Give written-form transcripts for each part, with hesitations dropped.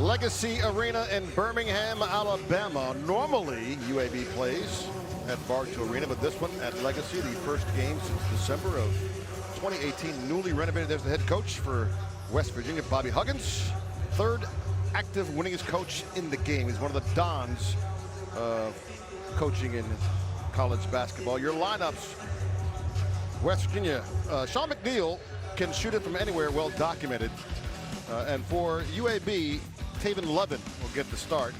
Legacy Arena in Birmingham, Alabama. Normally, UAB plays at Bartow Arena, but this one at Legacy, the first game since December of 2018. Newly renovated. There's the head coach for West Virginia, Bobby Huggins. Third active winningest coach in the game. He's one of the dons of coaching in college basketball. Your lineups: West Virginia, Sean McNeil can shoot it from anywhere, well documented. And for UAB, Taven Lovin will get the start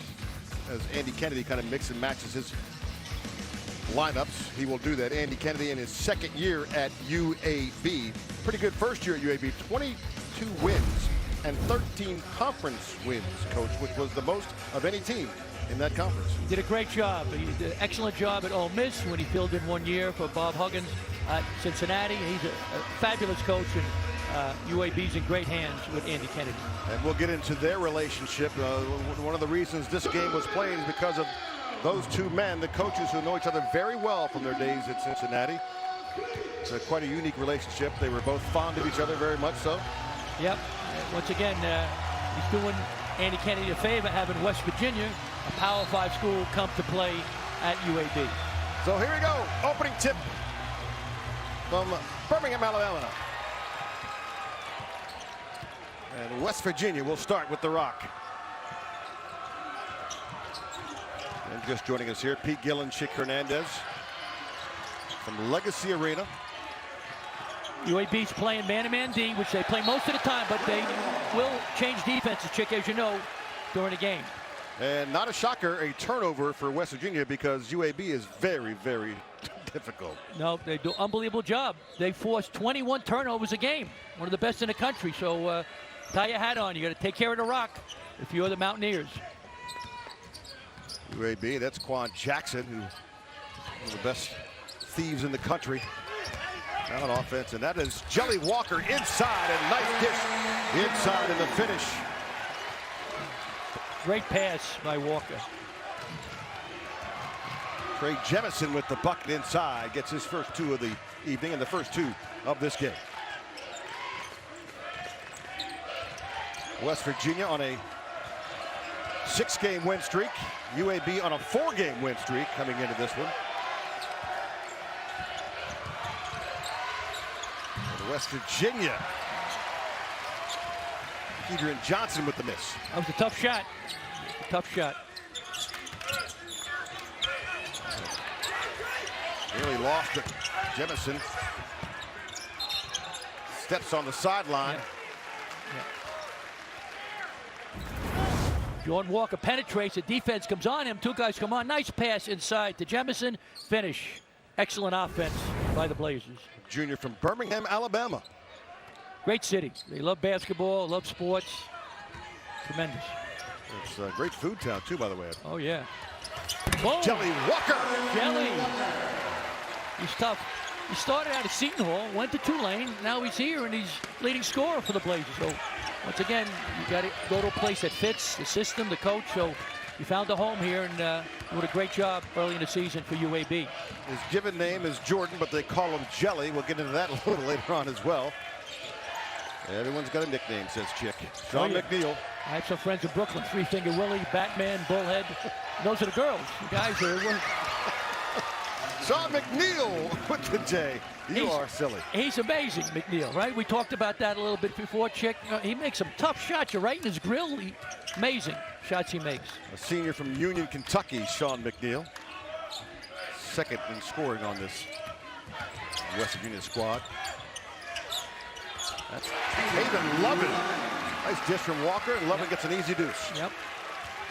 as Andy Kennedy kind of mixes and matches his lineups. He will do that. Andy Kennedy in his second year at UAB. Pretty good first year at UAB. 22 wins and 13 conference wins, coach, which was the most of any team in that conference. He did a great job. He did an excellent job at Ole Miss when he filled in 1 year for Bob Huggins at Cincinnati. He's a fabulous coach, and UAB's in great hands with Andy Kennedy. And we'll get into their relationship. One of the reasons this game was played is because of those two men, the coaches who know each other very well from their days at Cincinnati. It's quite a unique relationship. They were both fond of each other, very much so. Yep. Once again, he's doing Andy Kennedy a favor, having West Virginia, a Power 5 school, come to play at UAB. So here we go. Opening tip from Birmingham, Alabama. And West Virginia will start with the rock. And just joining us here, Pete Gill and Chick Hernandez from Legacy Arena. UAB's playing man-to-man D, which they play most of the time, but they will change defenses, Chick, as you know, during the game. And not a shocker, a turnover for West Virginia, because UAB is very, very difficult. No, they do an unbelievable job. They force 21 turnovers a game, one of the best in the country. So tie your hat on. You got to take care of the rock if you're the Mountaineers. UAB, that's Quan Jackson, who one of the best thieves in the country on offense. And that is Jelly Walker inside, and nice dish inside in the finish. Great pass by Walker. Trey Jemison with the bucket inside, gets his first two of the evening and the first two of this game. West Virginia on a 6-game win streak. UAB on a 4-game win streak coming into this one. And West Virginia. Adrian Johnson with the miss. That was a tough shot. A tough shot. Nearly lost it. Jemison steps on the sideline. Jordan Walker penetrates. The defense comes on him. Two guys come on. Nice pass inside to Jemison. Finish. Excellent offense by the Blazers. Junior from Birmingham, Alabama. Great city. They love basketball, love sports. Tremendous. It's a great food town, too, by the way. Oh, yeah. Boom. Jelly Walker. Jelly. He's tough. He started out at Seton Hall, went to Tulane. Now he's here, and he's leading scorer for the Blazers. So, once again, you got to go to a place that fits the system, the coach. So, you found a home here, and doing a great job early in the season for UAB. His given name is Jordan, but they call him Jelly. We'll get into that a little later on as well. Everyone's got a nickname, says Chick. Sean McNeil. I have some friends in Brooklyn. Three-Finger Willie, Batman, Bullhead. Those are the girls. You guys are... Sean McNeil with the J. You are silly. He's amazing, McNeil, right? We talked about that a little bit before, Chick. He makes some tough shots. You're right in his grill. Amazing shots he makes. A senior from Union, Kentucky, Sean McNeil. Second in scoring on this West Virginia squad. That's Taven Lovin. Nice dish from Walker, and Lovin gets an easy deuce. Yep.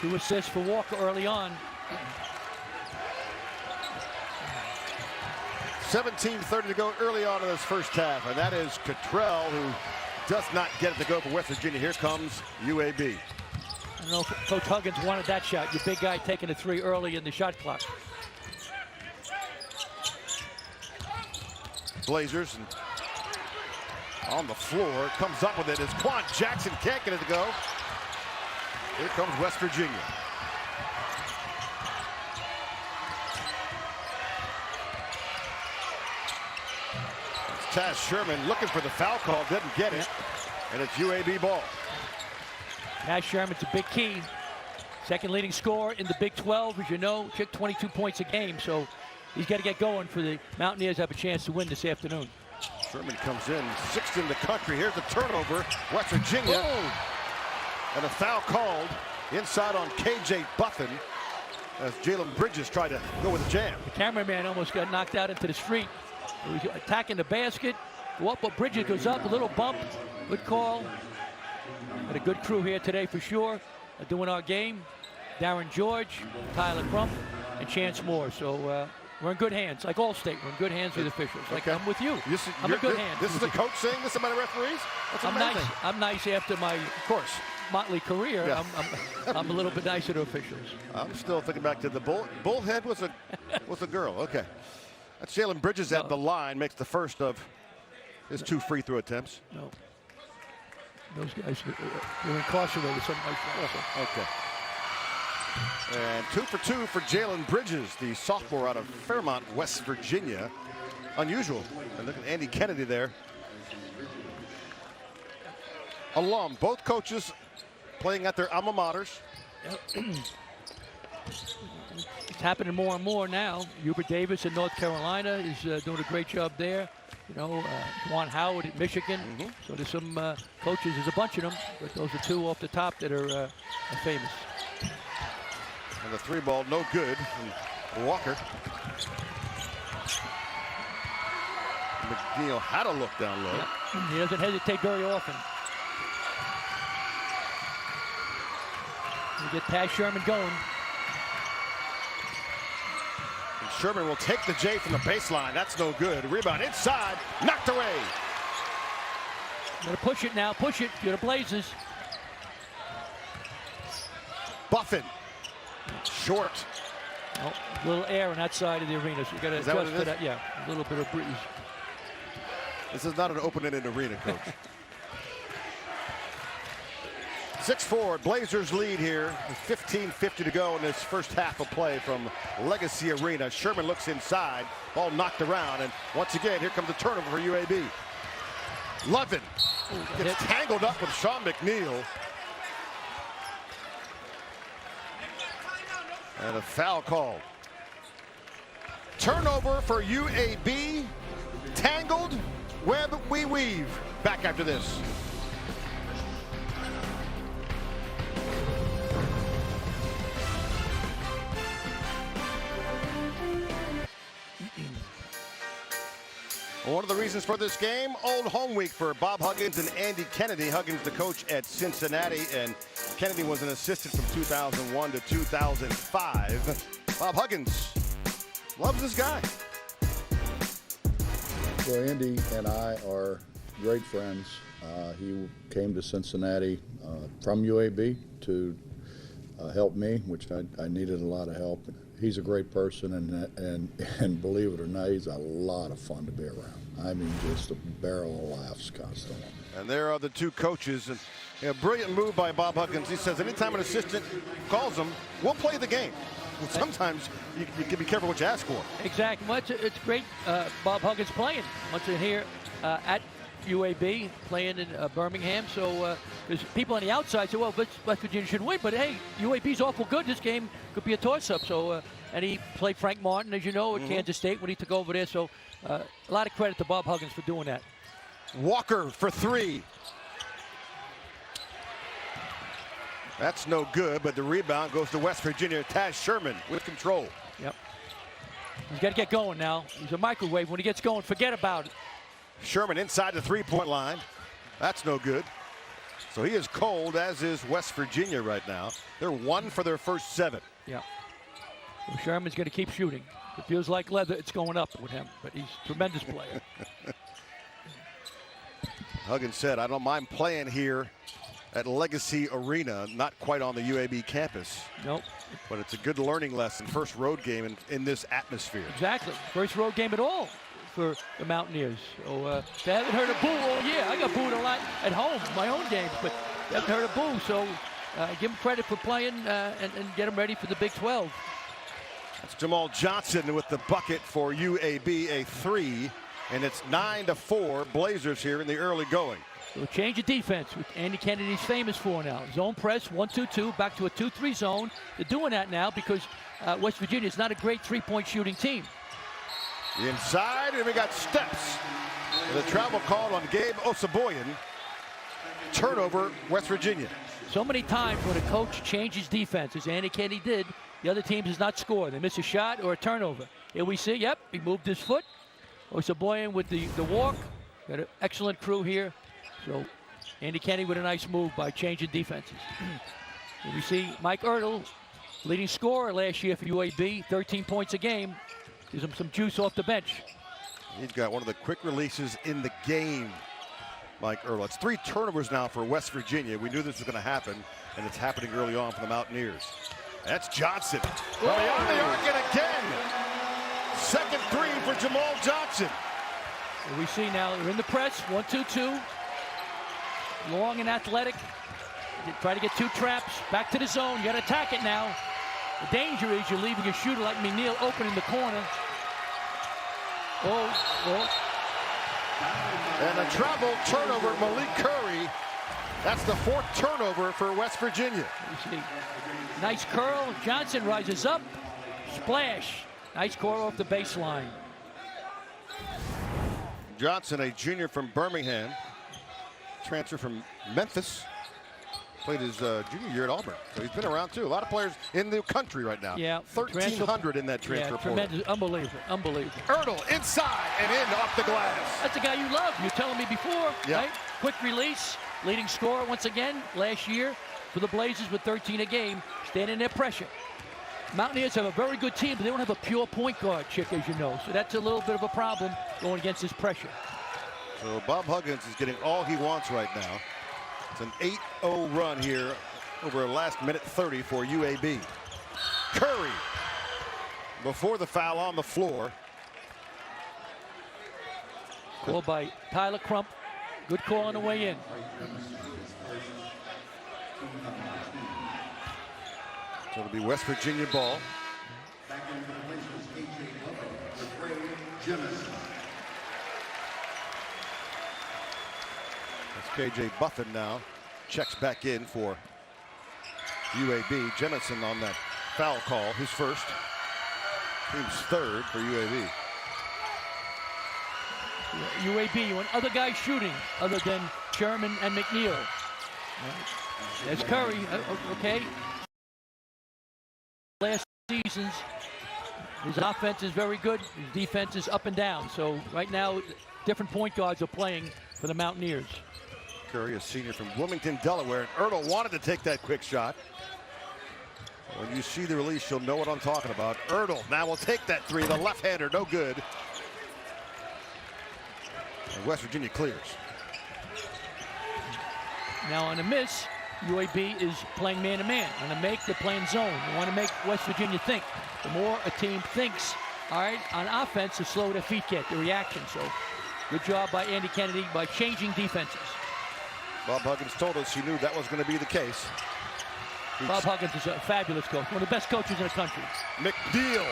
2 assists for Walker early on. 17:30 to go early on in this first half, and that is Cottrell, who does not get it to go for West Virginia. Here comes UAB. I don't know if Coach Huggins wanted that shot. Your big guy taking a 3 early in the shot clock. Blazers and on the floor, comes up with it as Quan Jackson can't get it to go. Here comes West Virginia. It's Taz Sherman looking for the foul call, doesn't get it, and it's UAB ball. Taz Sherman's a big key. Second leading scorer in the Big 12, as you know, took 22 points a game, so he's got to get going for the Mountaineers to have a chance to win this afternoon. Sherman comes in, sixth in the country. Here's the turnover, West Virginia. And a foul called inside on KJ Buffin as Jalen Bridges tried to go with a jam. The cameraman almost got knocked out into the street. He was attacking the basket. Go up, but Bridges goes up, a little bump. Good call. Got a good crew here today for sure. Doing our game. Darren George, Tyler Crump, and Chance Moore. So we're in good hands. Like Allstate, we're in good hands with officials. Like I'm with you. I'm in good hands. This is the coach saying this about the referees? I'm nice after my, of course, motley career. Yeah. I'm a little bit nicer to officials. I'm still thinking back to the bullhead was a girl. Okay. That's Jalen Bridges at the line, makes the first of his 2 free throw attempts. No. Those guys were incarcerated. Okay. And 2 for 2 for Jalen Bridges, the sophomore out of Fairmont, West Virginia. Unusual. And look at Andy Kennedy there. Alum, both coaches playing at their alma maters. It's happening more and more now. Hubert Davis in North Carolina is doing a great job there. You know, Juwan Howard at Michigan. So there's some coaches, there's a bunch of them, but those are 2 off the top that are famous. And the 3 ball, no good. And Walker. McNeil had a look down low. Yeah. He doesn't hesitate very often. We get Taz Sherman going. And Sherman will take the J from the baseline. That's no good. Rebound inside, knocked away. Gonna push it now, push it. You're the Blazers. Buffin. Short. Oh, a little air on that side of the arena, so you got to adjust to that. Yeah, a little bit of breeze. This is not an open-ended arena, Coach. 6-4, Blazers lead here. 15:50 to go in this first half of play from Legacy Arena. Sherman looks inside, ball knocked around, and once again, here comes the turnover for UAB. Lovin gets tangled up with Sean McNeil. And a foul called. Turnover for UAB. Tangled, web we weave. Back after this. One of the reasons for this game, old home week for Bob Huggins and Andy Kennedy. Huggins, the coach at Cincinnati, and Kennedy was an assistant from 2001 to 2005. Bob Huggins loves this guy. Well, Andy and I are great friends. He came to Cincinnati from UAB to help me, which I needed a lot of help. He's a great person, and believe it or not, he's a lot of fun to be around. I mean, just a barrel of laughs constantly. And there are the 2 coaches. And a brilliant move by Bob Huggins. He says anytime an assistant calls him, we'll play the game. Well, sometimes you can be careful what you ask for. Exactly. Well, it's great. Bob Huggins playing once in here at UAB, playing in Birmingham. So there's people on the outside say, well, West Virginia should win. But hey, UAB's awful good. This game could be a toss-up. So and he played Frank Martin, as you know, at Kansas State when he took over there. So a lot of credit to Bob Huggins for doing that. Walker for 3. That's no good, but the rebound goes to West Virginia. Taz Sherman with control. Yep. He's got to get going now. He's a microwave. When he gets going, forget about it. Sherman inside the 3-point line. That's no good. So he is cold, as is West Virginia right now. They're 1 for their first 7. Yeah. Well, Sherman's going to keep shooting. It feels like leather. It's going up with him, but he's a tremendous player. Huggins said, I don't mind playing here at Legacy Arena, not quite on the UAB campus. Nope. But it's a good learning lesson. First road game in this atmosphere. Exactly. First road game at all for the Mountaineers. So they haven't heard a boo all year. I got booed a lot at home, my own games, but they haven't heard a boo. So give them credit for playing and get them ready for the Big 12. That's Jamal Johnson with the bucket for UAB, a 3. And it's 9-4 Blazers here in the early going. So change of defense, which Andy Kennedy's famous for now. Zone press, 1-2-2, back to a 2-3 zone. They're doing that now because West Virginia is not a great three-point shooting team. Inside, and we got steps. The travel call on Gabe Osaboyan. Turnover, West Virginia. So many times when a coach changes defense, as Andy Kennedy did, the other team does not score. They miss a shot or a turnover. Here we see, yep, he moved his foot. Osaboyan with the walk. Got an excellent crew here. So Andy Kennedy with a nice move by changing defenses. Here we see Mike Ertl, leading scorer last year for UAB, 13 points a game. Gives him some juice off the bench. He's got one of the quick releases in the game, Mike Ertl. It's 3 turnovers now for West Virginia. We knew this was going to happen, and it's happening early on for the Mountaineers. That's Johnson. Well, beyond the arc and again. Second 3 for Jamal Johnson. Here we see now they're in the press, 1-2-2. Long and athletic. Try to get 2 traps. Back to the zone. You got to attack it now. The danger is you're leaving a shooter like McNeil open in the corner. Oh. And a travel turnover, Malik Curry. That's the 4th turnover for West Virginia. You see, nice curl. Johnson rises up. Splash. Nice curl off the baseline. Johnson, a junior from Birmingham. Transfer from Memphis. Played his junior year at Auburn. So he's been around too. A lot of players in the country right now. Yeah. 1,300 in that transfer portal. Tremendous. Unbelievable. Unbelievable. Ertl inside and in off the glass. That's the guy you love. You're telling me before, yeah. Right? Quick release. Leading scorer once again last year for the Blazers with 13 a game. Standing there pressure. Mountaineers have a very good team, but they don't have a pure point guard, Chick, as you know. So that's a little bit of a problem going against this pressure. So Bob Huggins is getting all he wants right now. It's an 8-0 run here over the last minute 30 for UAB. Curry before the foul on the floor. Call by Tyler Crump. Good call on the way in. So it'll be West Virginia ball. KJ Buffin now checks back in for UAB. Jemison on that foul call, his first. Team's 3rd for UAB. UAB, you want other guys shooting other than Sherman and McNeil. There's Curry, okay. Last seasons, his offense is very good. His defense is up and down. So right now, different point guards are playing for the Mountaineers. Curry, a senior from Wilmington, Delaware, and Ertl wanted to take that quick shot. When you see the release, you'll know what I'm talking about. Ertl now will take that 3, the left-hander, no good. And West Virginia clears. Now on a miss, UAB is playing man-to-man. On a make, they're playing zone. They want to make West Virginia think. The more a team thinks, all right, on offense, the slower their feet get, the reaction. So good job by Andy Kennedy by changing defenses. Bob Huggins told us he knew that was going to be the case. Bob Huggins is a fabulous coach, one of the best coaches in the country. McNeil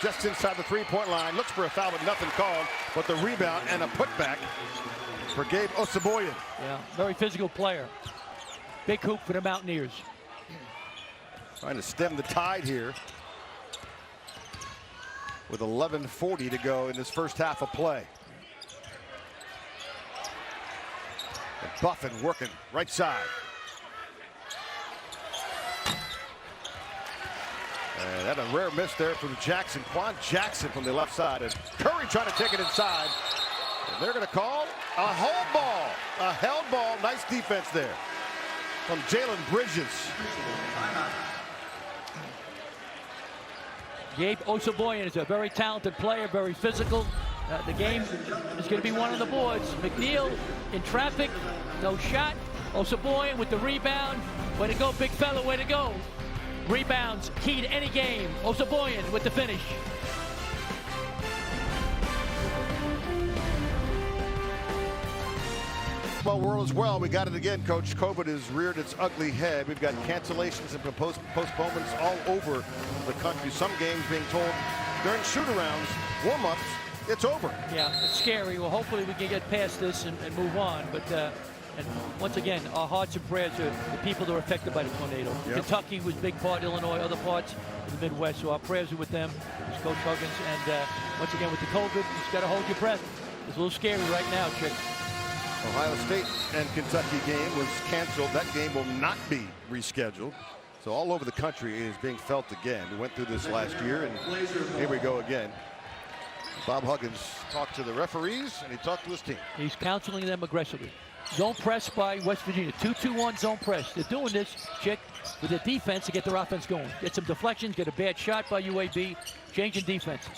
just inside the 3-point line, looks for a foul, but nothing called, but the rebound and a putback for Gabe Osaboyan. Yeah, very physical player. Big hoop for the Mountaineers. Trying to stem the tide here with 11:40 to go in this first half of play. And Buffin working right side. And that a rare miss there from Jackson. Quan Jackson from the left side. And Curry trying to take it inside. And they're going to call a hold ball. A held ball. Nice defense there from Jalen Bridges. Gabe Osaboyan is a very talented player, very physical. The game is going to be one on the boards. McNeil in traffic, no shot. Osaboyan with the rebound. Way to go, big fella, way to go. Rebounds, key to any game. Osaboyan with the finish. Football world as well. We got it again, Coach. COVID has reared its ugly head. We've got cancellations and postponements all over the country. Some games being told during shoot-arounds, warm-ups, it's over. Yeah, it's scary. Well, hopefully we can get past this and move on. But And once again, our hearts and prayers are the people that are affected by the tornado. Yep. Kentucky was a big part, Illinois, other parts of the Midwest. So our prayers are with them, with Coach Huggins. And once again, with the COVID, you just got to hold your breath. It's a little scary right now, Chick. Ohio State and Kentucky game was canceled. That game will not be rescheduled. So all over the country it is being felt again. We went through this last year, and here we go again. Bob Huggins talked to the referees, and he talked to his team. He's counseling them aggressively. Zone press by West Virginia. 2-2-1 zone press. They're doing this, Chick, with their defense to get their offense going. Get some deflections, get a bad shot by UAB, changing defenses.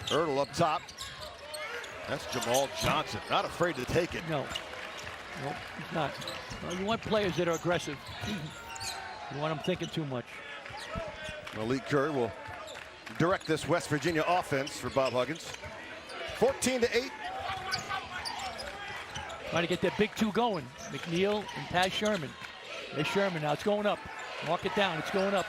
Ertl up top. That's Jamal Johnson. Not afraid to take it. No, he's not. Well, you want players that are aggressive. You want them thinking too much. Malik Curry will direct this West Virginia offense for Bob Huggins. 14-8. Trying to get that big two going. McNeil and Taz Sherman. There's Sherman now. It's going up. Walk it down. It's going up.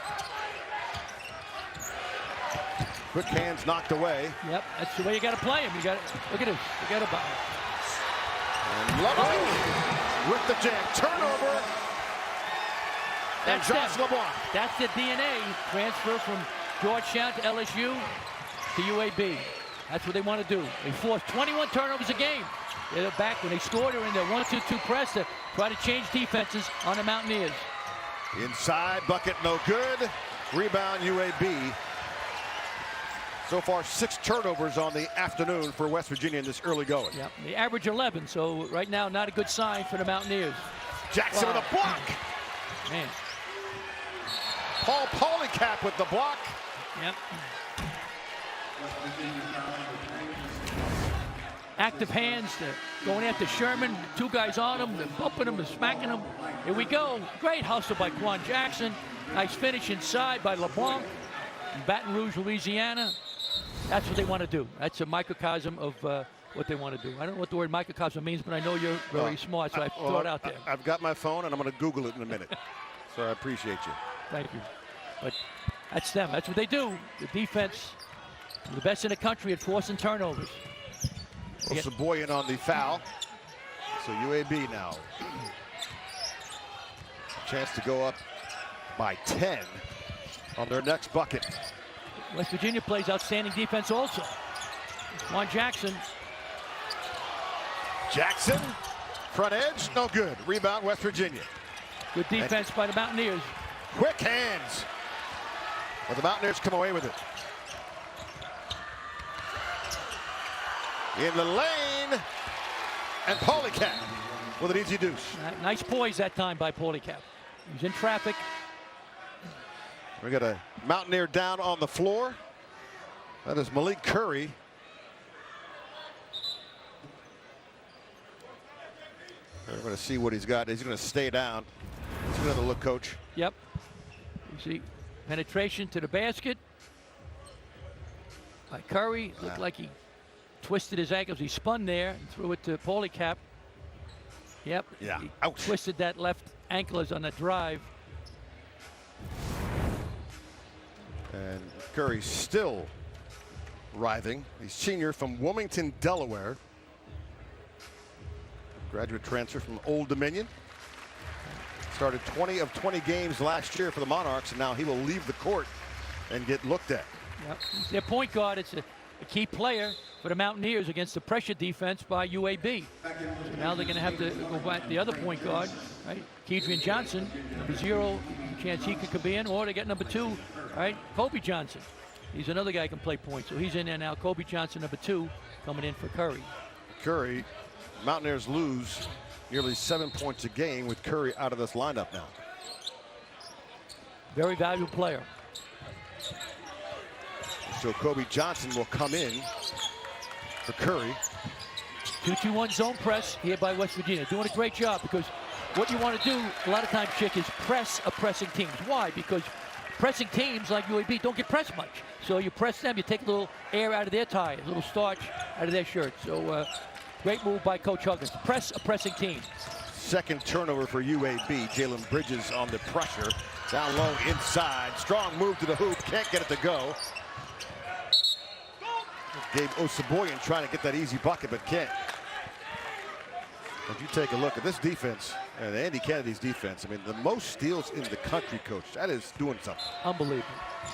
Quick hands knocked away. Yep, that's the way you got to play him. You got to look at this. You got to. And Lovely with the jam. Turnover. And Josh LeBlanc. That's the DNA transfer from Georgetown to LSU to UAB. That's what they want to do. They forced 21 turnovers a game. They're back when they scored. They're in their 1-2-2 press to try to change defenses on the Mountaineers. Inside bucket, no good. Rebound UAB. So far, 6 turnovers on the afternoon for West Virginia in this early going. Yep, they average 11, so right now not a good sign for the Mountaineers. Jackson with a block. Man. Paul Polycap with the block. Yep. Active hands, going after Sherman. 2 guys on him, they're bumping him and smacking him. Here we go. Great hustle by Quan Jackson. Nice finish inside by LeBlanc in Baton Rouge, Louisiana. That's what they want to do. That's a microcosm of what they want to do. I don't know what the word microcosm means, but I know you're very smart, so I throw it out there. I've got my phone, and I'm going to Google it in a minute. So I appreciate you. Thank you. But that's them. That's what they do. The defense, the best in the country at forcing turnovers. Saboyan on the foul. So UAB now. Chance to go up by 10 on their next bucket. West Virginia plays outstanding defense also. Quan Jackson. Jackson, front edge, no good. Rebound, West Virginia. Good defense by the Mountaineers. Quick hands. But the Mountaineers come away with it. In the lane, and Polycap with an easy deuce. Nice poise that time by Polycap. He's in traffic. We got a Mountaineer down on the floor. That is Malik Curry. We're going to see what he's got. He's going to stay down. Let's get another look, Coach. Yep. You see penetration to the basket by Curry. Looked like he twisted his ankles. He spun there and threw it to Polycap. Yep. Yeah. He Ouch. twisted that left ankle on the drive. And Curry still writhing. He's senior from Wilmington, Delaware. Graduate transfer from Old Dominion. Started 20 of 20 games last year for the Monarchs, and now he will leave the court and get looked at. Yep. Their point guard, it's a key player for the Mountaineers against the pressure defense by UAB. So now they're going to have to go back the other point guard, right? Kedrian Johnson, number 0, chance he could come in, or they get number 2, right? Kobe Johnson. He's another guy who can play point, so he's in there now. Kobe Johnson, number 2, coming in for Curry. Curry, Mountaineers lose nearly 7 points a game with Curry out of this lineup now. Very valuable player. So Kobe Johnson will come in for Curry. 2-2-1 zone press here by West Virginia. Doing a great job, because what you want to do a lot of times, Chick, is press oppressing teams. Why? Because pressing teams like UAB don't get pressed much. So you press them, you take a little air out of their tires, a little starch out of their shirt. So great move by Coach Huggins. Press a pressing team. Second turnover for UAB. Jalen Bridges on the pressure. Down low inside. Strong move to the hoop. Can't get it to go. Gabe Osaboyan trying to get that easy bucket, but can't. If you take a look at this defense and Andy Kennedy's defense, I mean, the most steals in the country, Coach. That is doing something. Unbelievable.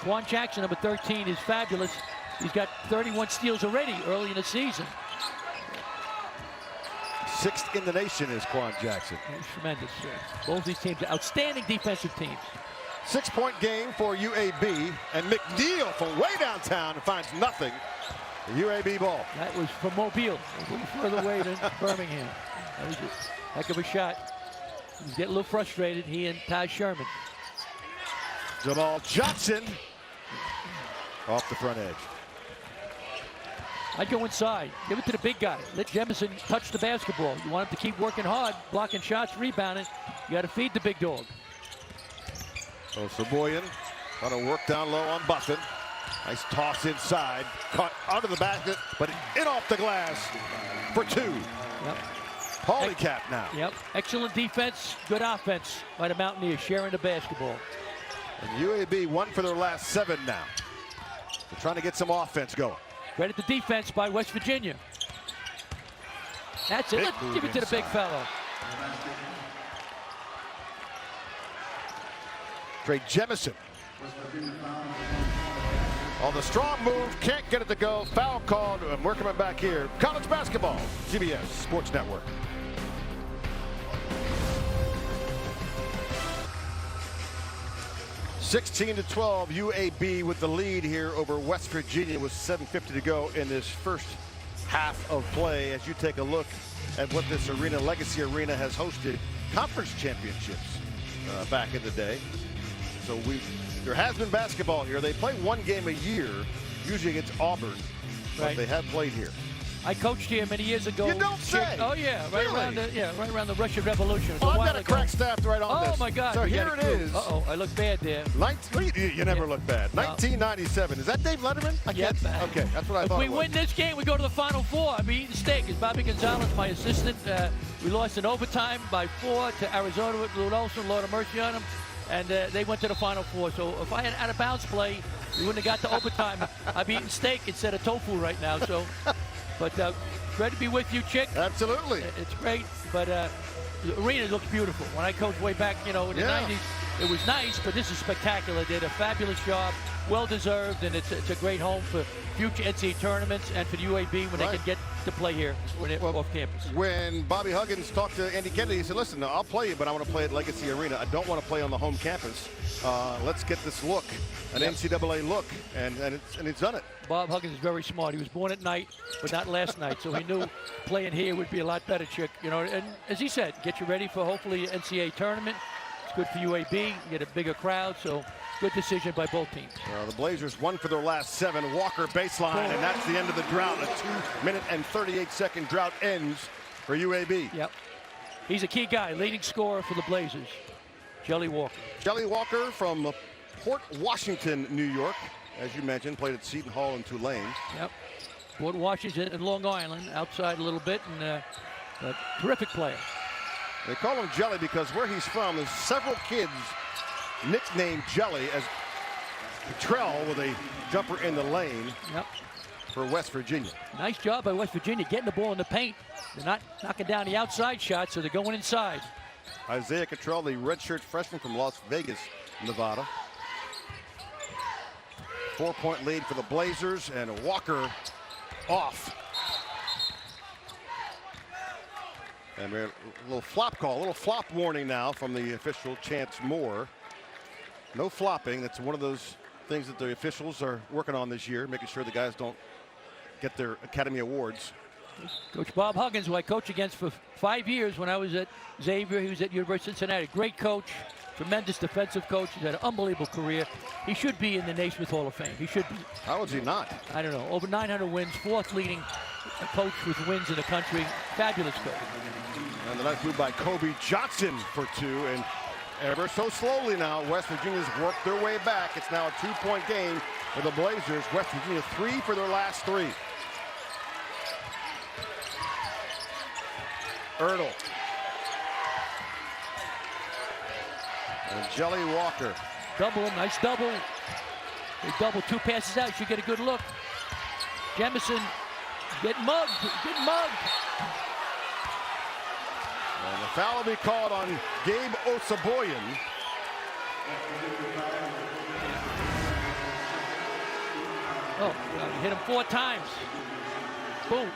Quan Jackson, number 13, is fabulous. He's got 31 steals already early in the season. 6th in the nation is Quan Jackson. He's tremendous. Both these teams are outstanding defensive teams. 6-point game for UAB, and McNeil from way downtown finds nothing. The UAB ball. That was from Mobile, a little further away than Birmingham. That was a heck of a shot. He's getting a little frustrated, he and Ty Sherman. Jamal Johnson off the front edge. I'd go inside, give it to the big guy. Let Jemison touch the basketball. You want him to keep working hard, blocking shots, rebounding. You got to feed the big dog. Oh, Saboyan trying to work down low on Buffin. Nice toss inside, caught out of the basket, but in off the glass for 2. Yep. Polycap now. Yep. Excellent defense, good offense by the Mountaineers, sharing the basketball. And UAB 1 for their last 7 now. They're trying to get some offense going. Credit the defense by West Virginia. That's it. Let's give it to the big fellow. Trey Jemison. On the strong move, can't get it to go. Foul called, and we're coming back here. College basketball, CBS Sports Network. (16-12), UAB with the lead here over West Virginia with 7:50 to go in this first half of play. As you take a look at what this arena, Legacy Arena, has hosted conference championships back in the day. So there has been basketball here. They play 1 game a year, usually against Auburn, but right. They have played here. I coached here many years ago. You don't say. Oh yeah, right really? around the Russian Revolution. Oh, I've got a crack staff right on this. Oh my God! So here it is. Uh-oh, I look bad there. You never look bad. 1997. Is that Dave Letterman? Yep. Okay, that's what I if thought. If we it was. win this game, we go to the Final Four. I'll be eating steak. It's Bobby Gonzalez, my assistant. We lost in overtime by 4 to Arizona with Lou Olson. Lord have mercy on him. And they went to the Final Four. So if I had out of bounds play, we wouldn't have got to overtime. I'd be eating steak instead of tofu right now. So, but great to be with you, Chick. Absolutely. It's great. But the arena looks beautiful. When I coached way back, in the 90s, it was nice. But this is spectacular. They did a fabulous job, well deserved, and it's a great home for future NCAA tournaments and for the UAB when they can get to play here when they're off campus. When Bobby Huggins talked to Andy Kennedy, he said, listen, I'll play you, but I want to play at Legacy Arena. I don't want to play on the home campus. Let's get this look, an NCAA look, and it's done it. Bob Huggins is very smart. He was born at night, but not last night, so he knew playing here would be a lot better, Chick. And as he said, get you ready for hopefully an NCAA tournament. It's good for UAB. You get a bigger crowd, so good decision by both teams. The Blazers 1 for their last 7. Walker baseline, and that's the end of the drought. A 2-minute and 38-second drought ends for UAB. Yep. He's a key guy, leading scorer for the Blazers. Jelly Walker. Jelly Walker from Port Washington, New York. As you mentioned, played at Seton Hall and Tulane. Yep. Port Washington and Long Island, outside a little bit, and a terrific player. They call him Jelly because where he's from, there's several kids nicknamed Jelly, as Petrell with a jumper in the lane for West Virginia. Nice job by West Virginia getting the ball in the paint. They're not knocking down the outside shots, so they're going inside. Isaiah Cottrell, the redshirt freshman from Las Vegas, Nevada. 4-point lead for the Blazers, and Walker off. And we have a little flop call, a little flop warning now from the official, Chance Moore. No flopping. That's one of those things that the officials are working on this year, making sure the guys don't get their Academy Awards. Coach Bob Huggins, who I coached against for 5 years when I was at Xavier. He was at University of Cincinnati. Great coach, tremendous defensive coach. He's had an unbelievable career. He should be in the Naismith Hall of Fame. He should be. How is he not? I don't know. Over 900 wins, 4th leading coach with wins in the country. Fabulous coach. And the nice move by Kobe Johnson for 2. And ever so slowly now, West Virginia's worked their way back. It's now a 2-point game for the Blazers. West Virginia 3 for their last 3. Ertl. And Jelly Walker. Double, nice double. They double, 2 passes out. Should get a good look. Jemison getting mugged, And the foul will be called on Gabe Osaboyan. Oh, hit him 4 times. Boom.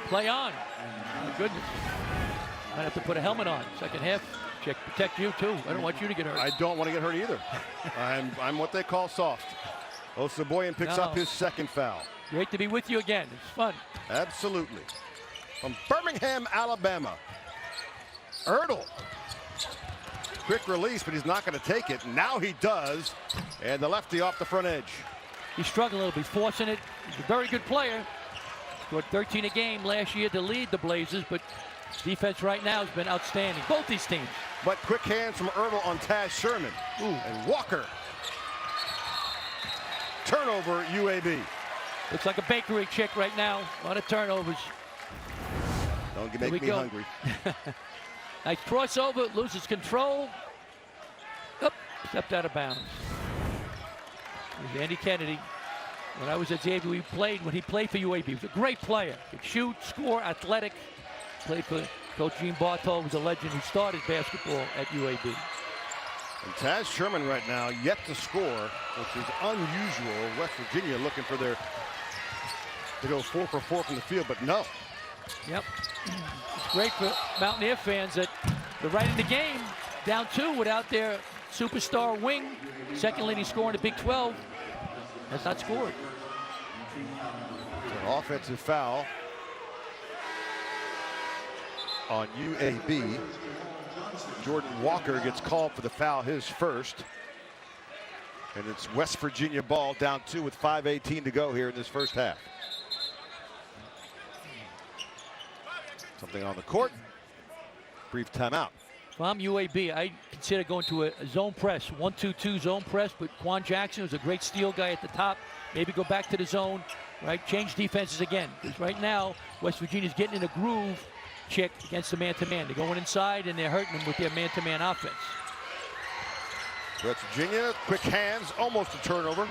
Play on. My goodness. Might have to put a helmet on. Second half. Check, protect you too. I don't want you to get hurt. I don't want to get hurt either. I'm what they call soft. Osaboyan picks up his second foul. Great to be with you again. It's fun. Absolutely. From Birmingham, Alabama. Ertl. Quick release, but he's not going to take it. Now he does. And the lefty off the front edge. He's struggling a little bit, forcing it. He's a very good player. Scored 13 a game last year to lead the Blazers, but defense right now has been outstanding. Both these teams. But quick hands from Ertl on Taz Sherman. Ooh. And Walker. Turnover, UAB. Looks like a bakery chick right now. A lot of turnovers. Don't make me hungry. Nice crossover, loses control. Up, stepped out of bounds. There's Andy Kennedy. When I was at Xavier, when he played for UAB, he was a great player. Could shoot, score, athletic. Played for Coach Gene Bartow, was a legend who started basketball at UAB. And Taz Sherman right now yet to score, which is unusual. West Virginia looking for to go 4 for 4 from the field, but no. Yep. It's great for Mountaineer fans that they're right in the game, down 2 without their superstar wing, second leading scorer in the Big 12. Has not scored. An offensive foul on UAB. Jordan Walker gets called for the foul, his first. And it's West Virginia ball, down 2 with 5:18 to go here in this first half. Something on the court. Brief timeout. If I'm UAB, I consider going to a zone press, 1-2-2 zone press, but Quan Jackson was a great steal guy at the top. Maybe go back to the zone, right? Change defenses again. Because right now, West Virginia's getting in a groove, Chick, against the man-to-man. They're going inside and they're hurting them with their man-to-man offense. West Virginia, quick hands, almost a turnover.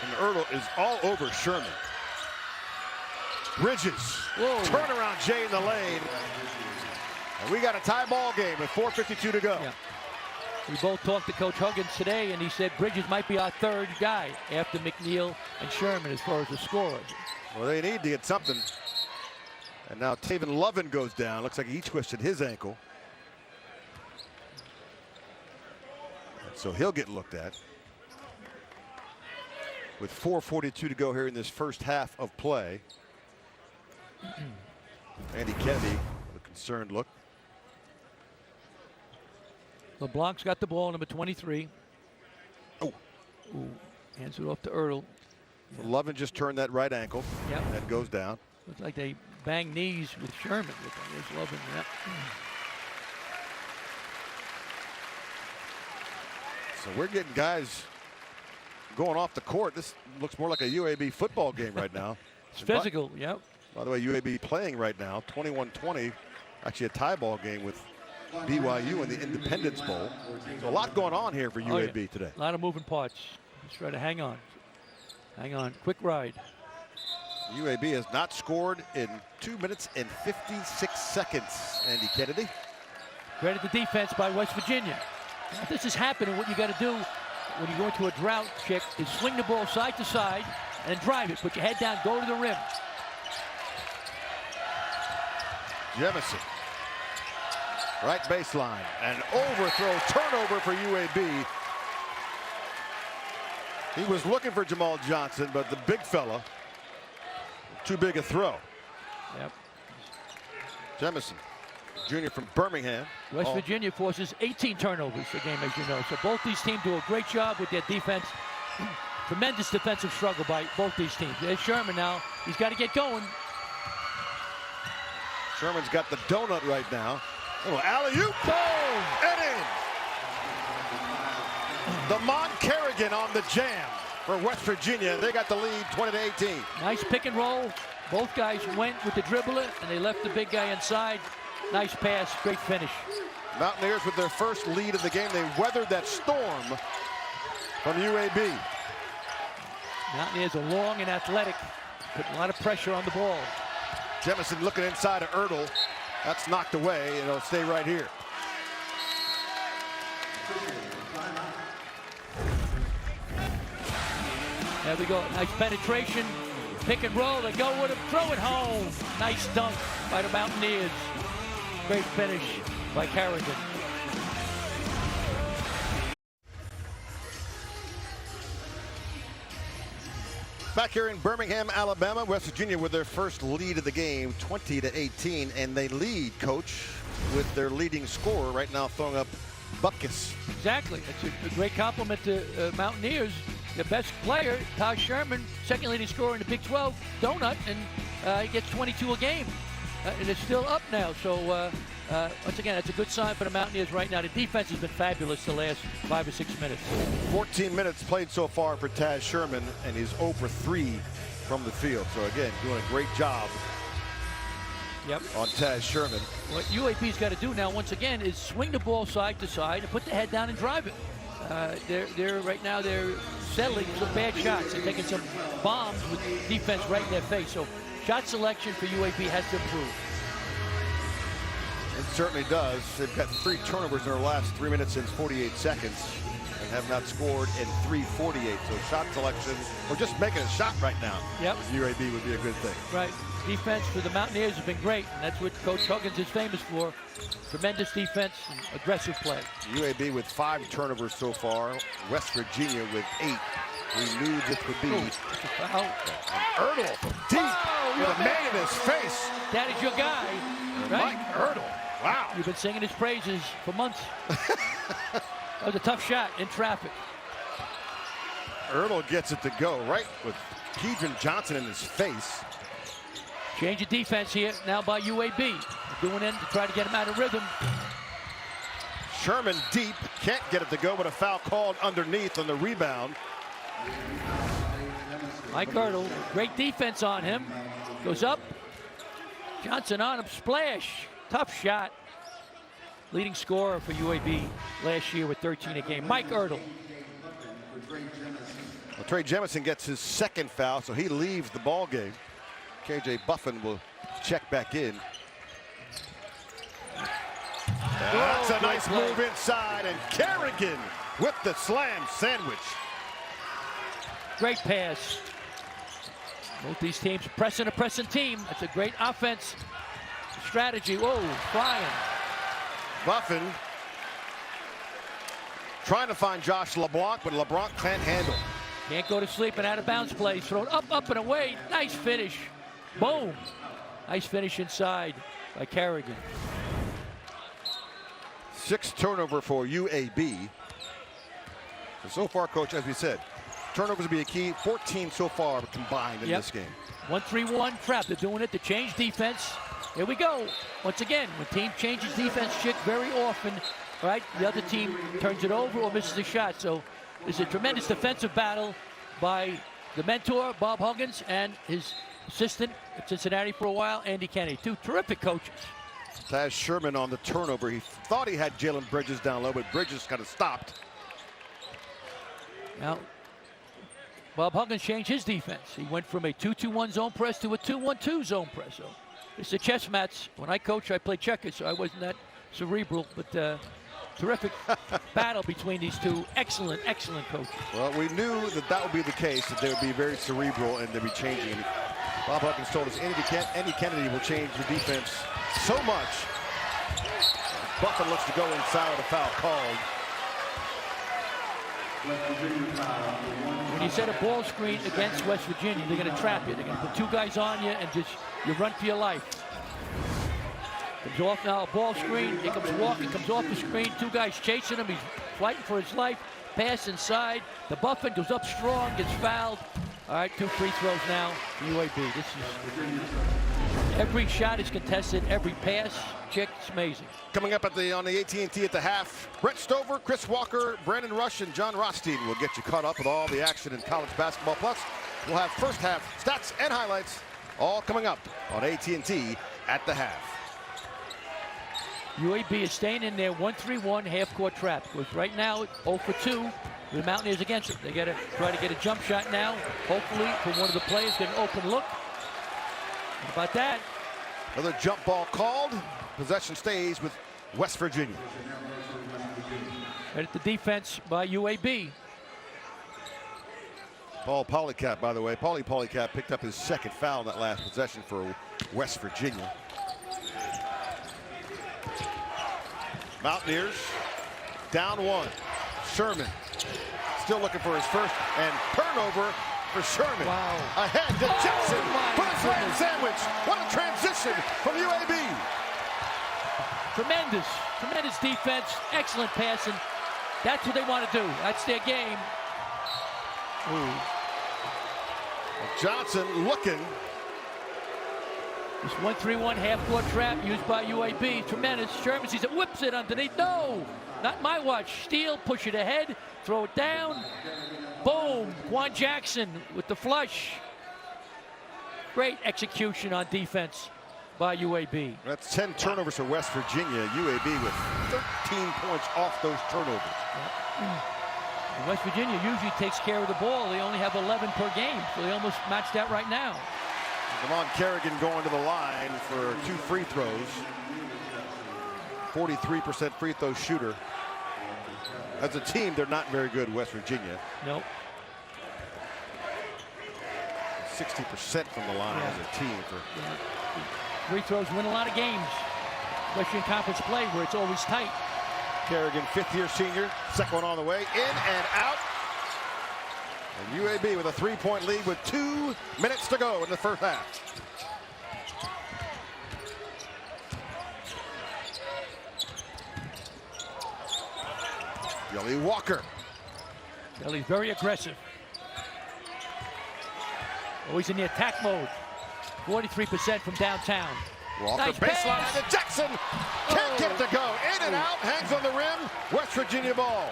And Ertl is all over Sherman. Bridges, turnaround Jay in the lane. And we got a tie ball game with 4:52 to go. Yeah. We both talked to Coach Huggins today, and he said Bridges might be our third guy after McNeil and Sherman as far as the scorers. Well, they need to get something. And now Taven Lovin goes down. Looks like he twisted his ankle. And so he'll get looked at. With 4:42 to go here in this first half of play. Andy Kennedy with a concerned look. LeBlanc's got the ball, number 23. Oh. Ooh. Hands it off to Ertl. So Lovin just turned that right ankle. Yep. And goes down. Looks like they bang knees with Sherman. There's Lovin. Yep. So we're getting guys going off the court. This looks more like a UAB football game right now. It's physical, yep. By the way, UAB playing right now, 21-20. Actually a tie ball game with BYU in the Independence Bowl. So a lot going on here for UAB today. A lot of moving parts. Just try to hang on. Hang on. Quick ride. UAB has not scored in 2 minutes and 56 seconds, Andy Kennedy. Credit the defense by West Virginia. If this is happening, what you got to do when you go into a drought, Chick, is swing the ball side to side and drive it. Put your head down, go to the rim. Jemison. Right baseline. An overthrow, turnover for UAB. He was looking for Jamal Johnson, but the big fella, too big a throw. Yep. Jemison, junior from Birmingham. West Virginia forces 18 turnovers a game, as you know. So both these teams do a great job with their defense. Tremendous defensive struggle by both these teams. There's Sherman now. He's got to get going. Sherman's got the donut right now. Oh, alley-oop. Boom! And in. Lamont Kerrigan on the jam for West Virginia. They got the lead 20-18. Nice pick and roll. Both guys went with the dribbler, and they left the big guy inside. Nice pass, great finish. Mountaineers with their first lead of the game. They weathered that storm from UAB. Mountaineers are long and athletic, putting a lot of pressure on the ball. Jemison looking inside of Ertl. That's knocked away, and it'll stay right here. There we go. Nice penetration. Pick and roll. They go with him. Throw it home. Nice dunk by the Mountaineers. Great finish by Carrigan. Back here in Birmingham, Alabama, West Virginia with their first lead of the game, 20-18, and they lead, Coach, with their leading scorer right now throwing up buckets. Exactly. It's a great compliment to Mountaineers. The best player, Taj Sherman, second leading scorer in the Big 12, donut, and he gets 22 a game. And it's still up now. So, once again, that's a good sign for the Mountaineers right now. The defense has been fabulous the last 5 or 6 minutes. 14 minutes played so far for Taz Sherman, and he's 0 for 3 from the field. So, again, doing a great job on Taz Sherman. What UAB's got to do now, once again, is swing the ball side to side and put the head down and drive it. Right now they're settling some bad shots and taking some bombs with defense right in their face. So shot selection for UAB has to improve. It certainly does. They've got 3 turnovers in their last 3 minutes and 48 seconds and have not scored in 3:48. So shot selection, or just making a shot right now, UAB would be a good thing. Right. Defense for the Mountaineers has been great, and that's what Coach Huggins is famous for. Tremendous defense and aggressive play. UAB with 5 turnovers so far. West Virginia with 8. We knew this would be. Ertl from deep with a man in his face. That is your guy, right? Mike Ertl. Wow. You've been singing his praises for months. That was a tough shot in traffic. Ertl gets it to go right with Keidron Johnson in his face. Change of defense here now by UAB. Doing in to try to get him out of rhythm. Sherman deep, can't get it to go, but a foul called underneath on the rebound. Mike Ertl, great defense on him. Goes up. Johnson on him, splash. Tough shot. Leading scorer for UAB last year with 13 a game. Mike Ertl. Well, Trey Jemison gets his second foul, so he leaves the ball game. KJ Buffin will check back in. That's a nice move inside, and Carrigan with the slam sandwich. Great pass. Both these teams pressing a pressing team. That's a great offense strategy. Whoa, flying. Buffin trying to find Josh LeBlanc, but LeBlanc can't handle. Can't go to sleep and out of bounds plays. Thrown up and away. Nice finish. Boom. Nice finish inside by Carrigan. 6 turnover for UAB. So far, Coach, as we said, turnovers will be a key. 14 so far combined in this game. 1-3-1 trap. They're doing it to change defense. Here we go. Once again, when team changes defense, Chick, very often, right, the other team turns it over or misses a shot. So it's a tremendous defensive battle by the mentor, Bob Huggins, and his assistant at Cincinnati for a while, Andy Kennedy. 2 terrific coaches. Taz Sherman on the turnover. He thought he had Jalen Bridges down low, but Bridges kind of stopped. Now, Bob Huggins changed his defense. He went from a 2-2-1 zone press to a 2-1-2 zone press. So it's the chess match. When I coach, I play checkers, so I wasn't that cerebral, but terrific battle between these 2 excellent, excellent coaches. Well, we knew that would be the case, that they would be very cerebral and they'd be changing. Bob Huggins told us Andy Kennedy will change the defense so much. Buffin looks to go inside with a foul called. When you set a ball screen against West Virginia, they're going to trap you. They're going to put 2 guys on you and just you run for your life. Comes off now, a ball screen. He comes walking, comes off the screen. 2 guys chasing him. He's fighting for his life. Pass inside. The Buffin goes up strong, gets fouled. All right, 2 free throws now for UAB. This is every shot is contested, every pass. Chick, it's amazing. Coming up on the AT&T at the half, Brett Stover, Chris Walker, Brandon Rush, and John Rothstein will get you caught up with all the action in college basketball. Plus, we'll have first half stats and highlights all coming up on AT&T at the half. UAB is staying in their 1-3-1 half-court trap. Because right now, 0 for 2. The Mountaineers against them. They got to try to get a jump shot now. Hopefully, from one of the players, get an open look. How about that? Another jump ball called. Possession stays with West Virginia. Right at the defense by UAB. Paul Polycat, by the way. Paulie Polycat picked up his second foul in that last possession for West Virginia. Mountaineers down one. Sherman still looking for his first, and turnover for Sherman. Wow. Ahead to Jackson. My Put a slam sandwich. What a transition from UAB. Tremendous defense. Excellent passing. That's what they want to do. That's their game. Ooh. Johnson looking. This 1-3-1 half-court trap used by UAB. Tremendous. Sherman sees it, whips it underneath. No, not my watch. Steal, push it ahead, throw it down. Boom. Quan Jackson with the flush. Great execution on defense by UAB. That's 10 turnovers for West Virginia. UAB with 13 points off those turnovers. West Virginia usually takes care of the ball. They only have 11 per game, so they almost matched that right now. Devon Kerrigan going to the line for 2 free throws. 43% free throw shooter. As a team, they're not very good, West Virginia. Nope. 60% from the line as a team. Free throws win a lot of games, especially in conference play where it's always tight. Kerrigan, fifth-year senior, second one on the way, in and out. And UAB with a 3-point lead with 2 minutes to go in the first half. Jelly Walker. Jelly's very aggressive. Always in the attack mode. 43% from downtown. Walker Nice baseline pass. to Jackson. Can't get it to go. In and out. Hangs on the rim. West Virginia ball.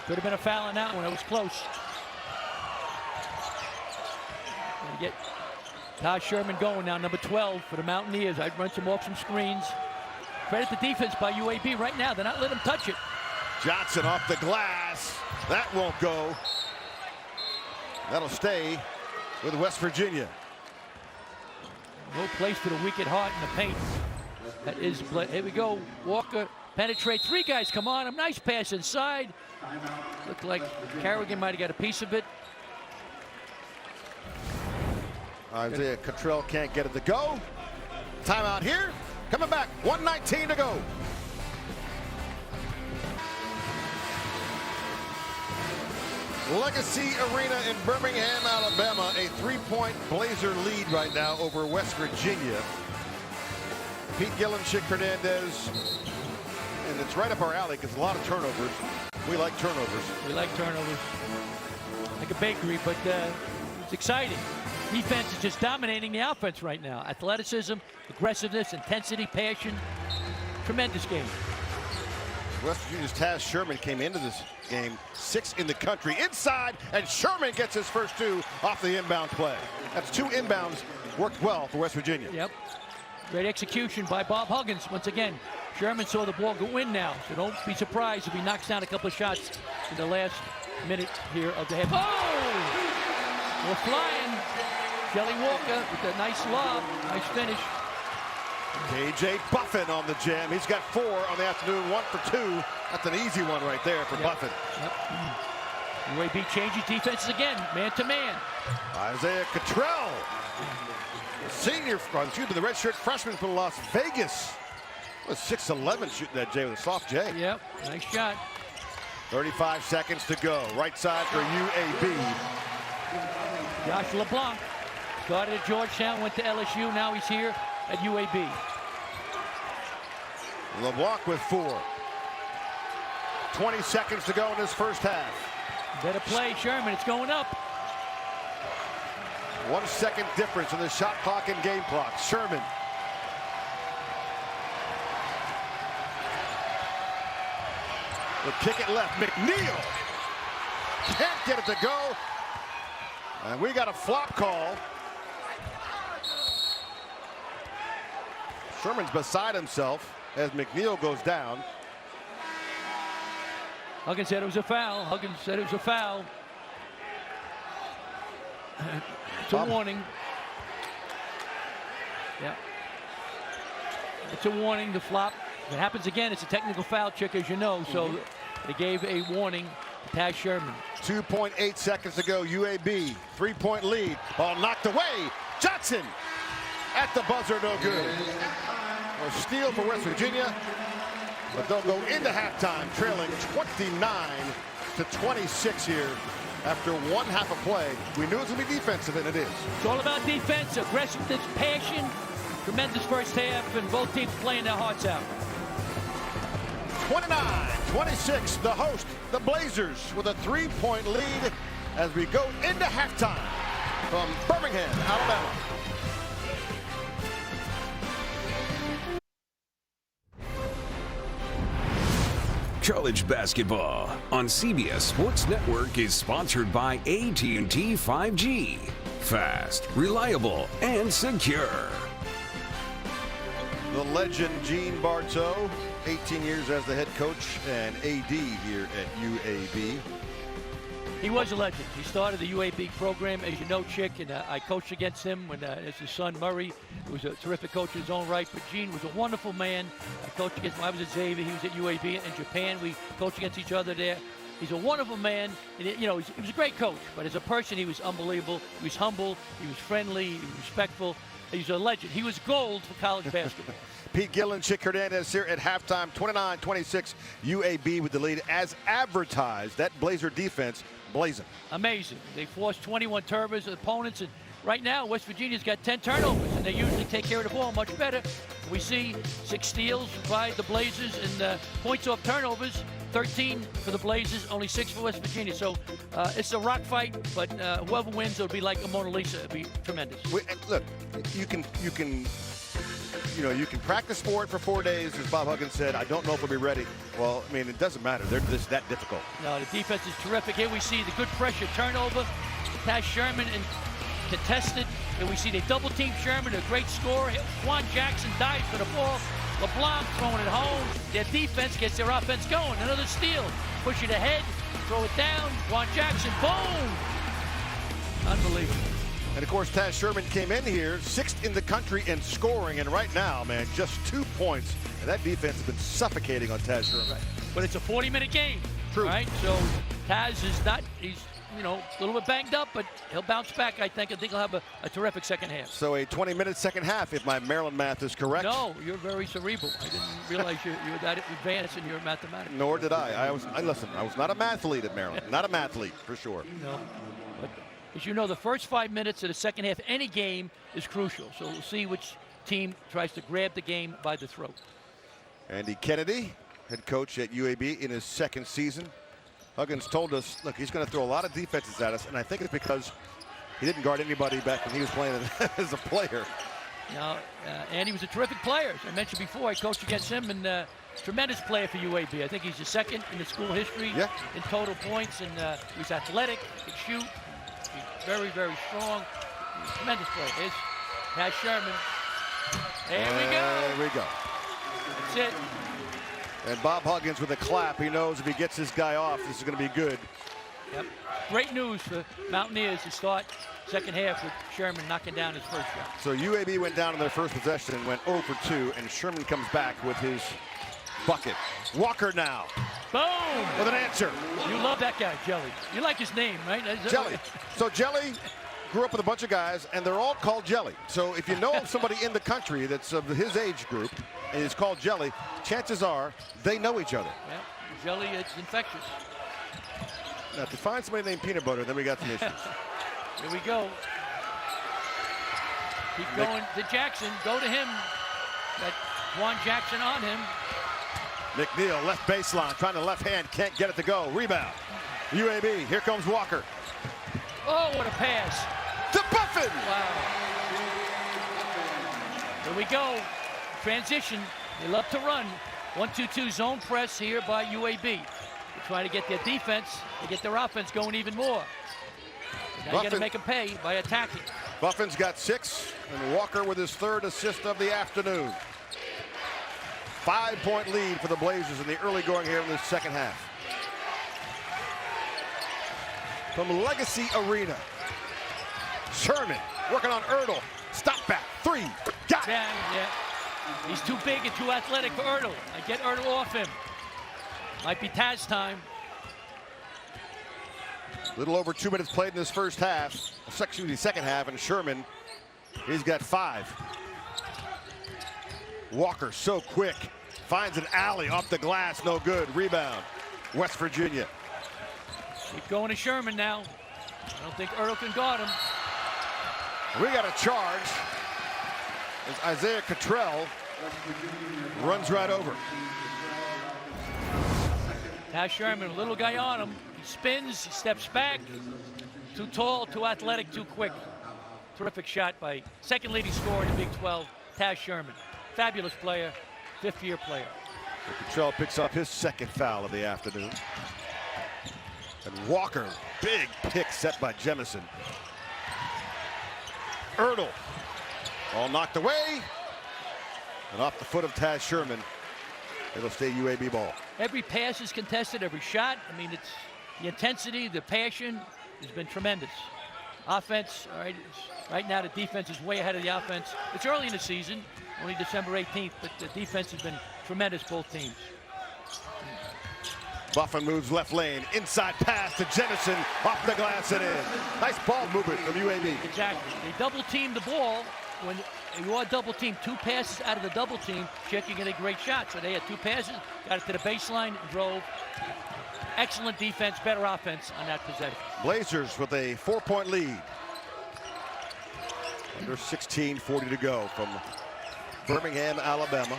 Could have been a foul on that one. It was close. Gonna get Taj Sherman going now, number 12 for the Mountaineers. I'd run some off some screens. Credit the defense by UAB right now. They're not letting him touch it. Johnson off the glass. That won't go. That'll stay with West Virginia. No place for the weak at heart in the paint. That is, here we go. Walker penetrate. 3 guys come on him. Nice pass inside. Looked like Kerrigan might have got a piece of it. Isaiah Cottrell can't get it to go. Timeout here. Coming back. 1:19 to go. Legacy Arena in Birmingham, Alabama. A 3-point Blazer lead right now over West Virginia. Pete Gillen, Chick Hernandez. And it's right up our alley because a lot of turnovers. We like turnovers. We like turnovers. Like a bakery, but it's exciting. Defense is just dominating the offense right now. Athleticism, aggressiveness, intensity, passion. Tremendous game. West Virginia's Taz Sherman came into this game 6th in the country. Inside, and Sherman gets his first 2 off the inbound play. That's 2 inbounds. Worked well for West Virginia. Yep. Great execution by Bob Huggins. Once again, Sherman saw the ball go in now, so don't be surprised if he knocks down a couple of shots in the last minute here of the half. Oh! We're flying. Jelly Walker with a nice lob. Nice finish. KJ Buffin on the jam. He's got 4 on the afternoon, 1 for 2. That's an easy one right there for Buffin. Yep. UAB changes defenses again, man to man. Isaiah Cottrell, the senior, excuse me, the redshirt freshman from Las Vegas. Was 6'11" shooting that J with a soft J. Yep, nice shot. 35 seconds to go. Right side for UAB. Josh LeBlanc started at Georgetown, went to LSU. Now he's here at UAB. LeBlanc with 4. 20 seconds to go in this first half. Better play, Sherman. It's going up. 1 second difference in the shot clock and game clock. Sherman. The kick it left. McNeil can't get it to go. And we got a flop call. Sherman's beside himself as McNeil goes down. Huggins said it was a foul. Huggins said it was a foul. It's a warning. Yeah. It's a warning to flop. If it happens again, it's a technical foul, Chick, as you know. So they gave a warning to Taz Sherman. 2.8 seconds to go. UAB, 3-point lead. Ball knocked away. Johnson at the buzzer, no good. A steal for West Virginia, but they'll go into halftime trailing 29-26 here after one half of play. We knew it was going to be defensive, and it is. It's all about defense, aggressiveness, passion. Tremendous first half, and both teams playing their hearts out. 29-26, the host, the Blazers, with a 3-point lead as we go into halftime from Birmingham, Alabama. College basketball on CBS Sports Network is sponsored by AT&T 5G. Fast, reliable, and secure. The legend Gene Bartow, 18 years as the head coach and AD here at UAB. He was a legend. He started the UAB program, as you know, Chick, and I coached against him when as his son Murray, who was a terrific coach in his own right. But Gene was a wonderful man. I coached against him. I was at Xavier. He was at UAB in Japan. We coached against each other there. He's a wonderful man. And, he was a great coach, but as a person, he was unbelievable. He was humble. He was friendly. He was respectful. He's a legend. He was gold for college basketball. Pete Gillen, Chick Hernandez here at halftime, 29-26, UAB with the lead as advertised. That Blazer defense blazing. Amazing. They forced 21 turnovers of opponents, and right now West Virginia's got 10 turnovers, and they usually take care of the ball much better. We see 6 steals by the Blazers and points off turnovers, 13 for the Blazers, only 6 for West Virginia. So it's a rock fight, but whoever wins, it'll be like a Mona Lisa. It'll be tremendous. Look, you can practice for it for 4 days, as Bob Huggins said. I don't know if we'll be ready. Well, I mean, it doesn't matter. They're just that difficult. No, the defense is terrific. Here we see the good pressure turnover. Taz Sherman and contested. And we see they double team Sherman, a great scorer. Juan Jackson dives for the ball. LeBlanc throwing it home. Their defense gets their offense going. Another steal. Push it ahead. Throw it down. Juan Jackson. Boom. Unbelievable. And, of course, Taz Sherman came in here 6th in the country in scoring. And right now, man, just 2 points. And that defense has been suffocating on Taz Sherman. Right. But it's a 40-minute game. True. Right? So Taz is not, he's, a little bit banged up, but he'll bounce back, I think. I think he'll have a terrific second half. So a 20-minute second half, if my Maryland math is correct. No, you're very cerebral. I didn't realize you were that advanced in your mathematics. Nor did I. Listen, I was not a mathlete at Maryland. Not a mathlete, for sure. No. But as you know, the first 5 minutes of the second half, any game is crucial. So we'll see which team tries to grab the game by the throat. Andy Kennedy, head coach at UAB in his 2nd season. Huggins told us, look, he's going to throw a lot of defenses at us, and I think it's because he didn't guard anybody back when he was playing as a player. Now, Andy was a terrific player. As I mentioned before, I coached against him, and tremendous player for UAB. I think he's the 2nd in the school history in total points, and he's athletic, he can shoot, he's very, very strong. He's a tremendous player. Here's Taz Sherman. There we go. There we go. That's it. And Bob Huggins with a clap. He knows if he gets this guy off, this is going to be good. Yep. Great news for Mountaineers to start second half with Sherman knocking down his first shot. So UAB went down in their first possession and went 0 for 2, and Sherman comes back with his bucket. Walker now. Boom! With an answer. You love that guy, Jelly. You like his name, right? Jelly. So Jelly grew up with a bunch of guys, and they're all called Jelly. So if you know of somebody in the country that's of his age group and is called Jelly, chances are they know each other. Yeah, Jelly, it's infectious. Now, if you find somebody named Peanut Butter, then we got some issues. Here we go. Keep going to Jackson. Go to him. Got Juan Jackson on him. McNeil, left baseline, trying to left hand, can't get it to go. Rebound. UAB, here comes Walker. Oh, what a pass. To Buffin! Wow. Here we go. Transition. They love to run. 1-2-2 zone press here by UAB. They're trying to get their defense, to get their offense going even more. Now you got to make them pay by attacking. Buffin's got 6, and Walker with his 3rd assist of the afternoon. 5-point lead for the Blazers in the early going here in the second half. From Legacy Arena, Sherman working on Erdl. Stop back. 3. Got it. Yeah. He's too big and too athletic for Ertl. I get Ertl off him. Might be Taz time. Little over 2 minutes played in this first half. Second half, and Sherman, he's got 5. Walker so quick. Finds an alley off the glass, no good. Rebound, West Virginia. Keep going to Sherman now. I don't think Ertl can guard him. We got a charge as Isaiah Cottrell runs right over. Taz Sherman, a little guy on him. He spins, he steps back. Too tall, too athletic, too quick. Terrific shot by second leading scorer in the Big 12, Taz Sherman. Fabulous player, fifth-year player. Cottrell picks up his second foul of the afternoon. And Walker, big pick set by Jemison. Ertl, all knocked away. And off the foot of Taz Sherman, it'll stay UAB ball. Every pass is contested, every shot. I mean, it's the intensity, the passion has been tremendous. Offense, all right, right now the defense is way ahead of the offense. It's early in the season, only December 18th, but the defense has been tremendous, both teams. Buffin moves left lane, inside pass to Jemison, off the glass and in. Nice ball movement from UAB. Exactly. They double team the ball. When you are double team, 2 passes out of the double team, Chick, you get a great shot. So they had 2 passes, got it to the baseline, and drove. Excellent defense, better offense on that possession. Blazers with a 4-point lead. Under 16:40 to go from Birmingham, Alabama.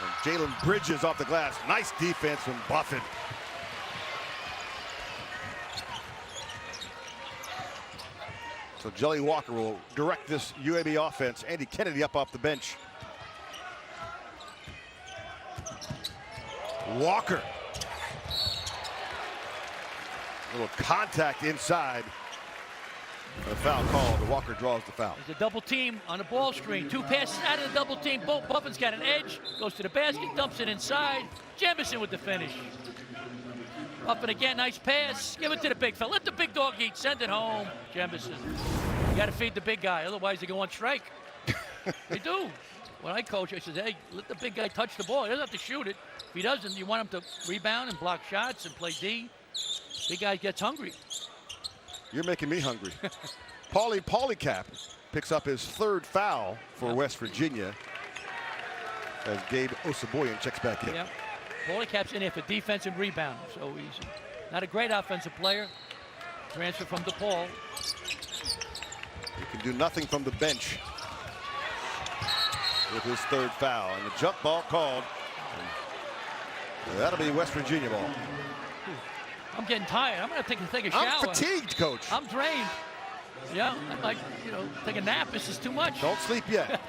And Jalen Bridges off the glass. Nice defense from Buffin. So Jelly Walker will direct this UAB offense. Andy Kennedy up off the bench. Walker. A little contact inside. A foul called. Walker draws the foul. There's a double team on the ball screen. 2 passes out of the double team. Buffin's got an edge. Goes to the basket, dumps it inside. Jemison with the finish. Buffin again, nice pass. Give it to the big fella. Let the big dog eat. Send it home. Jemison. You got to feed the big guy, otherwise they go on strike. They do. When I coach, I said, hey, let the big guy touch the ball. He doesn't have to shoot it. If he doesn't, you want him to rebound and block shots and play D. Big guy gets hungry. You're making me hungry. Paulie Polycap picks up his 3rd foul for West Virginia as Gabe Osaboyan checks back in. Yeah. Polycap's in here for defense and rebound, so he's not a great offensive player. Transfer from DePaul. He can do nothing from the bench with his 3rd foul. And the jump ball called. And that'll be West Virginia ball. I'm getting tired. I'm going to take a shower. I'm fatigued, Coach. I'm drained. Yeah, I'm like, take a nap. This is too much. Don't sleep yet.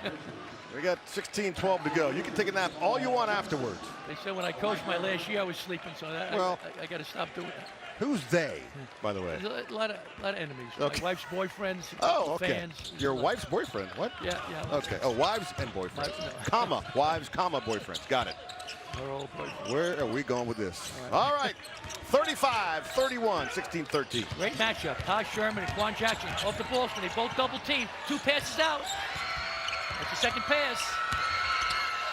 We got 16-12 to go. You can take a nap all you want afterwards. They said when I coached my last year, I was sleeping, so I got to stop doing that. Who's they, by the way? There's a lot of enemies. Okay. My wife's boyfriends, Oh, okay. fans. Your wife's boyfriend. What? Yeah. Okay. Oh, wives and boyfriends. Comma. Wives, comma, boyfriends. Got it. They're all boyfriends. Where are we going with this? All right. 35-31, 16-13. Great matchup. Taj Sherman and Quan Jackson off the ball screen. They both double team. 2 passes out. That's the second pass.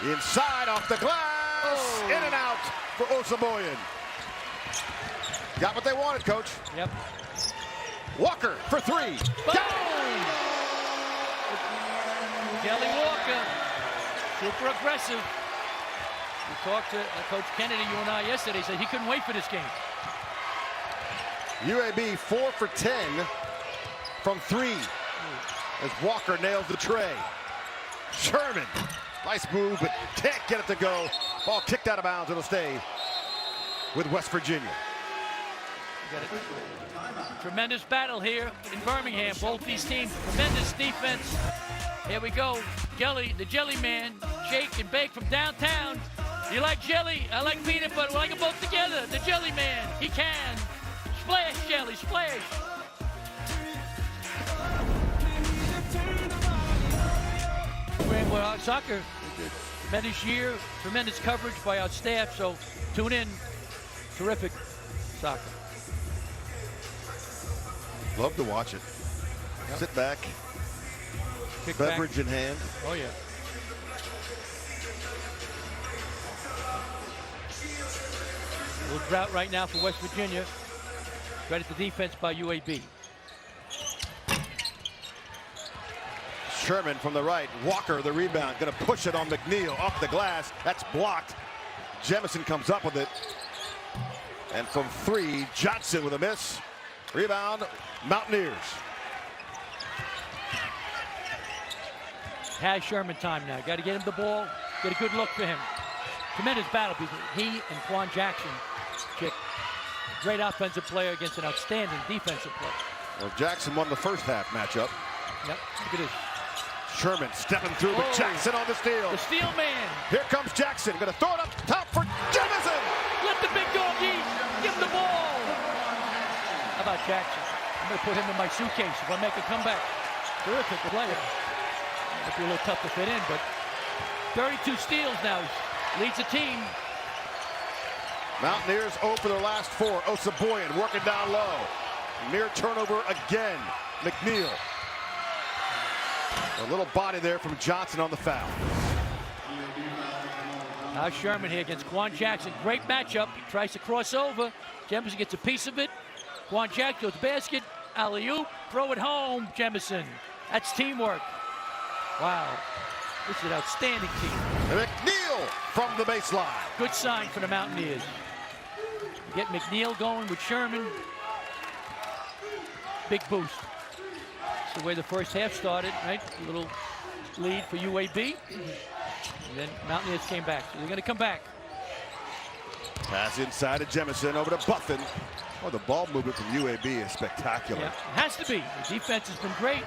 Inside off the glass. In and out for Osaboyan. Got what they wanted, Coach. Yep. Walker for 3. Got Boom! Kelly Walker, super aggressive. We talked to Coach Kennedy, you and I, yesterday. He said he couldn't wait for this game. UAB 4 for 10 from 3 as Walker nails the tray. Sherman, nice move, but can't get it to go. Ball kicked out of bounds. It'll stay with West Virginia. Got a tremendous battle here in Birmingham. Both these teams, tremendous defense. Here we go. Jelly, the Jelly Man, shake and bake from downtown. You like jelly? I like peanut butter. We like them both together. The Jelly Man, he can. Splash, Jelly, splash. Well, soccer, tremendous year, tremendous coverage by our staff. So tune in. Terrific soccer. Love to watch it. Sit back, Kick beverage back. in hand. Oh, yeah. A little drought right now for West Virginia. Credit the defense by UAB. Sherman from the right. Walker, the rebound, going to push it on McNeil off the glass. That's blocked. Jemison comes up with it. And from 3, Johnson with a miss. Rebound, Mountaineers. Has Sherman time now. Got to get him the ball. Get a good look for him. Tremendous battle because he and Quan Jackson, great offensive player against an outstanding defensive player. Well, Jackson won the first half matchup. Yep, look at this. Sherman stepping through, but Jackson on the steal. The steal man. Here comes Jackson. Going to throw it up top for Jemison. Let the big dog eat. Give him the ball. How about Jackson? I'm going to put him in my suitcase if I make a comeback. Terrific player. Might be a little tough to fit in, but 32 steals now. Leads the team. Mountaineers 0 for their last 4. Osaboyan working down low. Near turnover again. McNeil. A little body there from Johnson on the foul. Now Sherman here against Quan Jackson. Great matchup. He tries to cross over. Jemison gets a piece of it. Quan Jackson goes to the basket. Alley-oop. Throw it home. Jemison. That's teamwork. Wow. This is an outstanding team. McNeil from the baseline. Good sign for the Mountaineers. Get McNeil going with Sherman. Big boost. That's the way the first half started, right? A little lead for UAB. And then Mountaineers came back. So they're going to come back. Pass inside to Jemison, over to Buffin. Oh, the ball movement from UAB is spectacular. Yeah, it has to be. The defense has been great.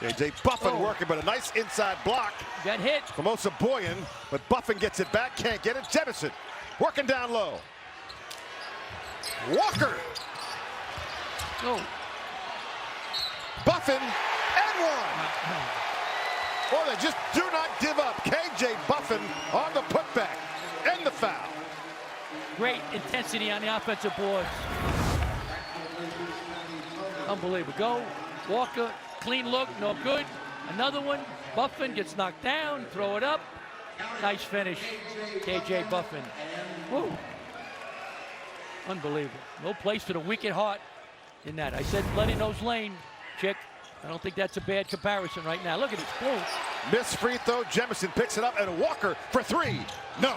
J.J. Buffin working, but a nice inside block. Got hit. From Osaboyan, but Buffin gets it back, can't get it. Jemison working down low. Walker. Oh. Buffin and one. Boy, they just do not give up. K.J. Buffin on the putback and the foul. Great intensity on the offensive boards. Unbelievable. Go. Walker. Clean look. No good. Another one. Buffin gets knocked down. Throw it up. Nice finish. K.J. Buffin. Woo. Unbelievable. No place for the weak at heart in that. I said Bloody Nose Lane, Chick. I don't think that's a bad comparison right now. Look at this. Boom. Miss free throw. Jemison picks it up, and Walker for 3. No.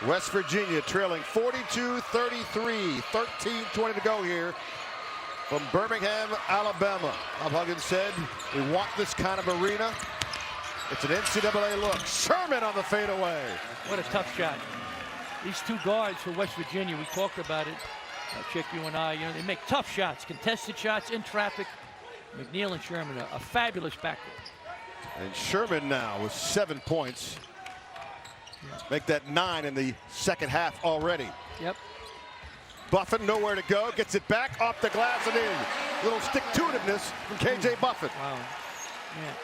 West Virginia trailing 42-33. 13:20 to go here from Birmingham, Alabama. Bob Huggins said, we want this kind of arena. It's an NCAA look. Sherman on the fadeaway. What a tough shot. These two guards for West Virginia, we talked about it. Chick, you and I, they make tough shots, contested shots in traffic. McNeil and Sherman, a fabulous backcourt. And Sherman now with 7 points. Make that 9 in the second half already. Yep. Buffin nowhere to go, gets it back off the glass and in. Little stick-to-itiveness from K.J. Buffin. Wow. Yeah.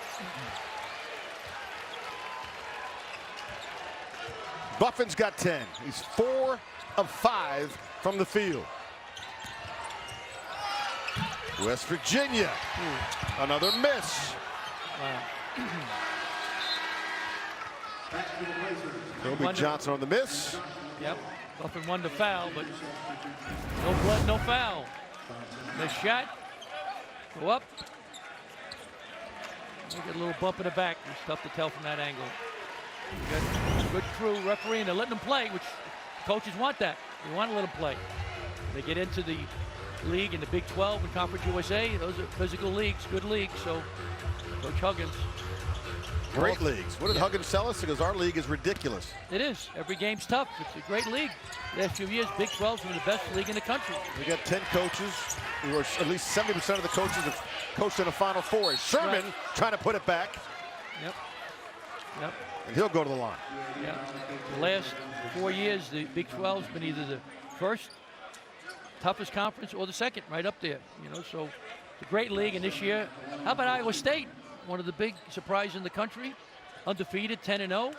Buffin's got 10. He's 4 of 5 from the field. West Virginia, another miss. Wow. Kobe Johnson on the miss. Yep. Buffin won the foul, but no blood, no foul. Nice shot. Go up. Get a little bump in the back. It's tough to tell from that angle. Good crew referee, and they're letting them play, which coaches want that. They want to let them play. They get into the league in the Big 12 and Conference USA. Those are physical leagues, good leagues. So, Coach Huggins. Great leagues. What did Huggins tell us? Because our league is ridiculous. It is. Every game's tough. It's a great league. The last few years, Big 12's been the best league in the country. We got 10 coaches. Or at least 70% of the coaches have coached in the Final Four. Sherman trying to put it back. Yep. Yep. And he'll go to the line. Yeah. The last 4 years, the Big 12's been either the first toughest conference or the second, right up there. So it's a great league. And this year, how about Iowa State? One of the big surprises in the country. Undefeated, 10-0.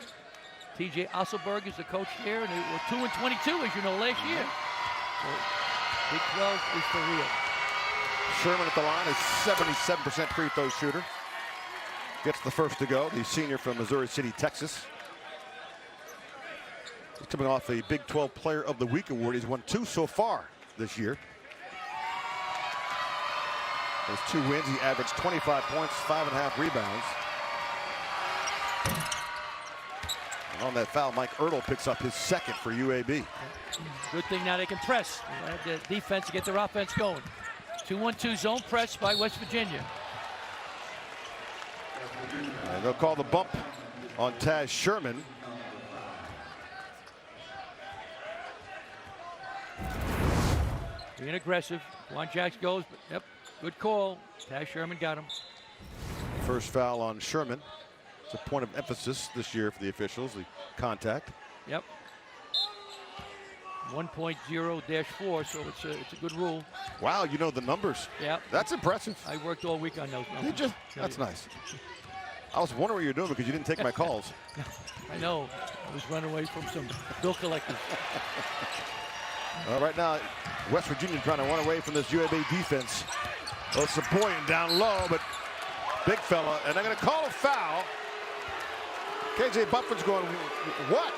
T.J. Osselberg is the coach there, and they were 2-22, as you know, last year. So Big 12 is for real. Sherman at the line is 77% free throw shooter. Gets the first to go, the senior from Missouri City, Texas. He's coming off a Big 12 Player of the Week award. He's won 2 so far this year. Those 2 wins, he averaged 25 points, 5.5 rebounds. And on that foul, Mike Ertl picks up his second for UAB. Good thing now they can press. They have the defense to get their offense going. 2-1-2 zone press by West Virginia. And they'll call the bump on Taz Sherman. Being aggressive. Juan Jacks goes, but yep, good call. Taz Sherman got him. First foul on Sherman. It's a point of emphasis this year for the officials, the contact. Yep. 1.0-4, so it's a good rule. Wow, you know the numbers. Yeah. That's impressive. I worked all week on those numbers. Did you? That's nice. I was wondering what you were doing because you didn't take my calls. I know. I was running away from some bill collectors. Right now, West Virginia trying to run away from this UAB defense. Oh, Sapoyan down low, but big fella, and they're going to call a foul. KJ Buffin's going, what?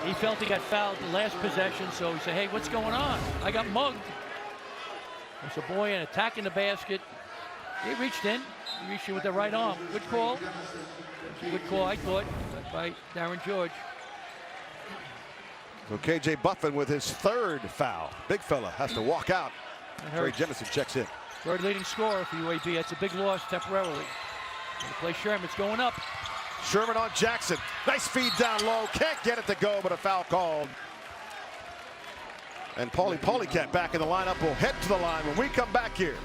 He felt he got fouled the last possession, so he said, hey, what's going on? I got mugged. And Sapoyan attacking the basket. He reached in. He reached in with the right arm. Good call. Good call, I thought, by Darren George. So KJ Buffin with his 3rd foul. Big fella has to walk out. Trey Jemison checks in. 3rd leading scorer for UAB. That's a big loss temporarily. Gonna play Sherman. It's going up. Sherman on Jackson. Nice feed down low. Can't get it to go, but a foul called. And Paulie Polycat back in the lineup. Will head to the line when we come back here.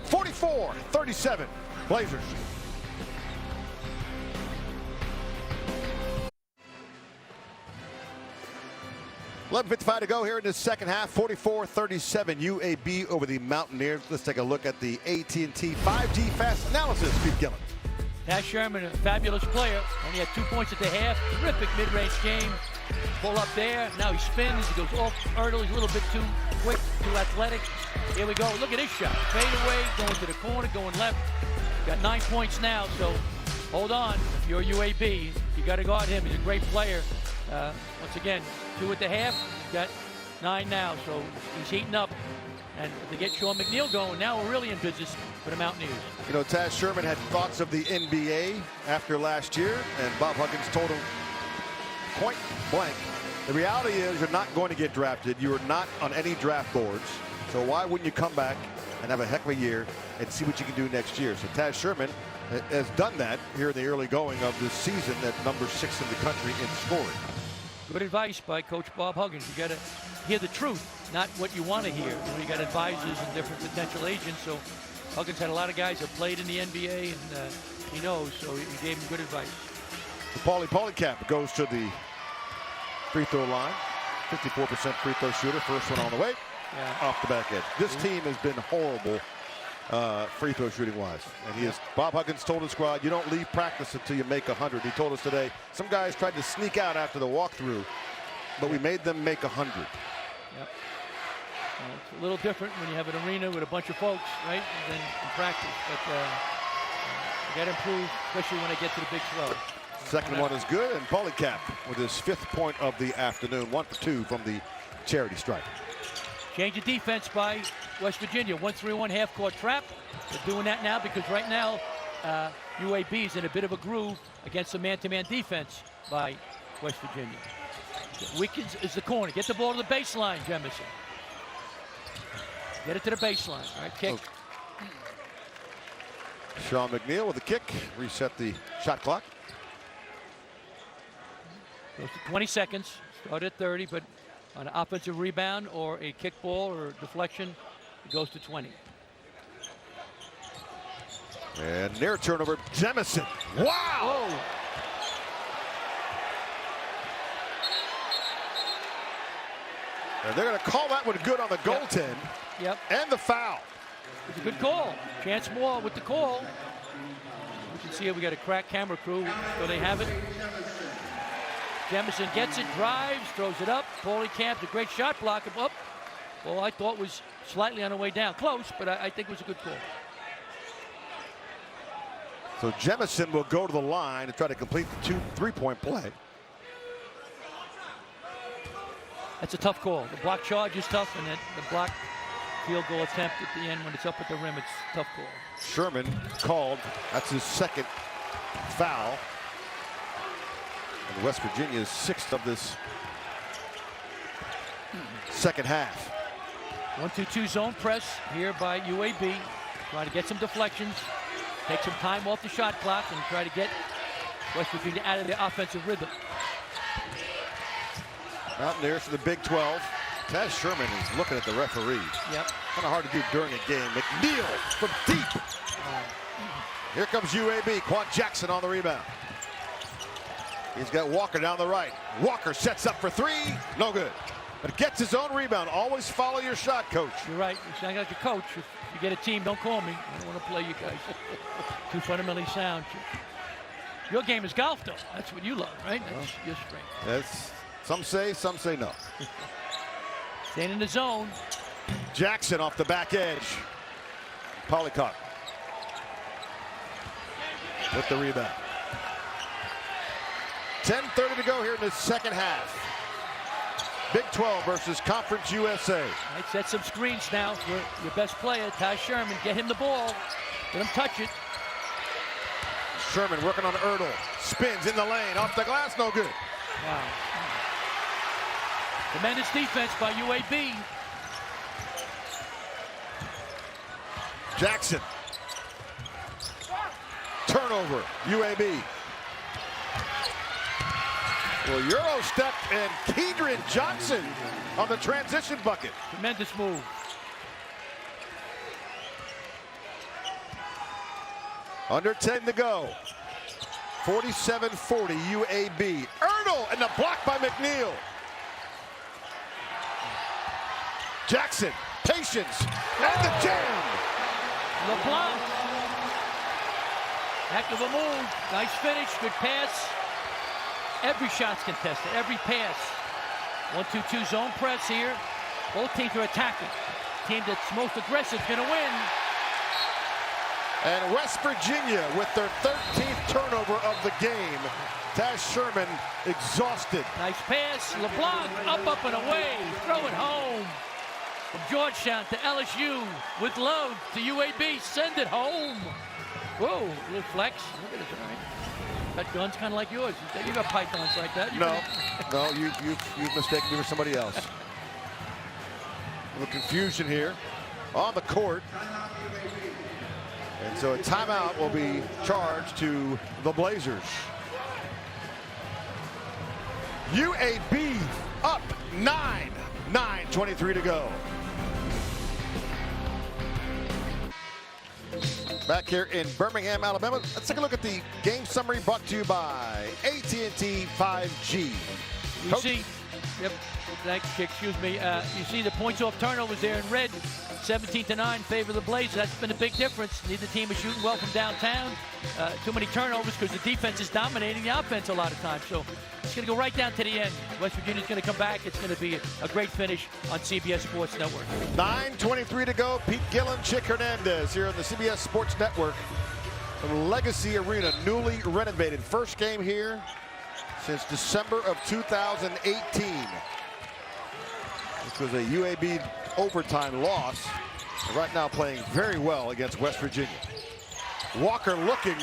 44-37, Blazers. $11:55 to go here in the second half. 44-37 UAB over the Mountaineers. Let's take a look at the AT&T 5G fast analysis. Pete Gillen. Taz Sherman, a fabulous player. Only had 2 points at the half. Terrific mid-range game. Pull up there. Now he spins. He goes off Ertl. He's a little bit too quick, too athletic. Here we go. Look at his shot. Fade away, going to the corner, going left. Got 9 points now, so hold on. If you're UAB, you got to guard him. He's a great player. Once again, 2 at the half. Got 9 now, so he's heating up. And to get Sean McNeil going, now we're really in business for the Mountaineers. You know, Taz Sherman had thoughts of the NBA after last year, and Bob Huggins told him point blank, the reality is you're not going to get drafted. You are not on any draft boards. So why wouldn't you come back and have a heck of a year and see what you can do next year? So Taz Sherman has done that here in the early going of this season at number 6 in the country in scoring. Good advice by Coach Bob Huggins. You got to hear the truth, not what you want to hear. You got advisors and different potential agents. So Huggins had a lot of guys that played in the NBA, and he knows. So he gave him good advice. The Paulie Polycat goes to the free throw line. 54% free throw shooter. First one on the way. Yeah. Off the back edge. This team has been horrible free throw shooting wise. And he is, Bob Huggins told his squad, you don't leave practice until you make 100. He told us today, some guys tried to sneak out after the walkthrough, but we made them make 100. Yep. It's a little different when you have an arena with a bunch of folks, right, than in practice. But you got to improve, especially when they get to the Big 12. Second one is good, and Polycat with his 5th point of the afternoon. 1 for 2 from the charity stripe. Change of defense by West Virginia. 1-3-1 half-court trap. They're doing that now because right now UAB is in a bit of a groove against the man-to-man defense by West Virginia. Wickens is the corner. Get the ball to the baseline, Jemison. Get it to the baseline. All right, kick. Okay. Sean McNeil with a kick. Reset the shot clock. Goes to 20 seconds. Started at 30, but on an offensive rebound or a kick ball or deflection, it goes to 20. And near turnover, Jemison. Wow! Whoa. And they're going to call that one good on the goaltend. Yep. And the foul. It's a good call. Chance Moore with the call. You can see it. We got a crack camera crew, so they have it. Jemison gets it, drives, throws it up. Paulie Camp's a great shot blocker. Up. Well, I thought was slightly on the way down. Close, but I think it was a good call. So Jemison will go to the line to try to complete the 2 3-point play. That's a tough call. The block charge is tough, and then the block field goal attempt at the end when it's up at the rim, it's a tough call. Sherman called. That's his second foul. And West Virginia's 6th of this second half. 1-2-2 zone press here by UAB. Trying to get some deflections, take some time off the shot clock, and try to get West Virginia out of their offensive rhythm. Mountaineers for the Big 12. Taz Sherman is looking at the referee. Yep. Kind of hard to do during a game. McNeil from deep. Here comes UAB. Quan Jackson on the rebound. He's got Walker down the right. Walker sets up for 3. No good. But gets his own rebound. Always follow your shot, coach. You're right. You sound like a coach. If you get a team, don't call me. I don't want to play you guys. Too fundamentally sound. Your game is golf, though. That's what you love, right? That's your strength. That's, some say no. Staying in the zone. Jackson off the back edge. Polycott with the rebound. 10:30 to go here in the second half. Big 12 versus Conference USA. Right, set some screens now for your best player, Ty Sherman. Get him the ball. Let him touch it. Sherman working on Ertl. Spins in the lane. Off the glass. No good. Wow. Tremendous defense by UAB. Jackson. Turnover. UAB. Well, Euro step and Kedron Johnson on the transition bucket. Tremendous move. Under 10 to go. 47-40 UAB. Ertl and the block by McNeil. Jackson, patience, and the jam. LeBlanc. Heck of a move. Nice finish, good pass. Every shot's contested, every pass. 1-2-2 zone press here. Both teams are attacking. Team that's most aggressive is going to win. And West Virginia with their 13th turnover of the game. Taz Sherman exhausted. Nice pass. LeBlanc up and away. Throw it home. From Georgetown to LSU with love to UAB. Send it home. Whoa, a little flex. Look at it, all right. That gun's kind of like yours. You got pythons like that. No, you've mistaken me for somebody else. A little confusion here on the court. And so a timeout will be charged to the Blazers. UAB up 9. 9:23 to go. Back here in Birmingham, Alabama. Let's take a look at the game summary brought to you by AT&T 5G. You see, yep, thanks, excuse me. You see the points off turnovers there in red. 17-9 favor the Blazers. That's been a big difference. Neither team is shooting well from downtown. Too many turnovers because the defense is dominating the offense a lot of times. So it's going to go right down to the end. West Virginia's going to come back. It's going to be a great finish on CBS Sports Network. 9:23 to go. Pete Gillen, Chick Hernandez here on the CBS Sports Network from Legacy Arena, newly renovated. First game here since December of 2018. This was a UAB overtime loss. And right now playing very well against West Virginia. Walker looking.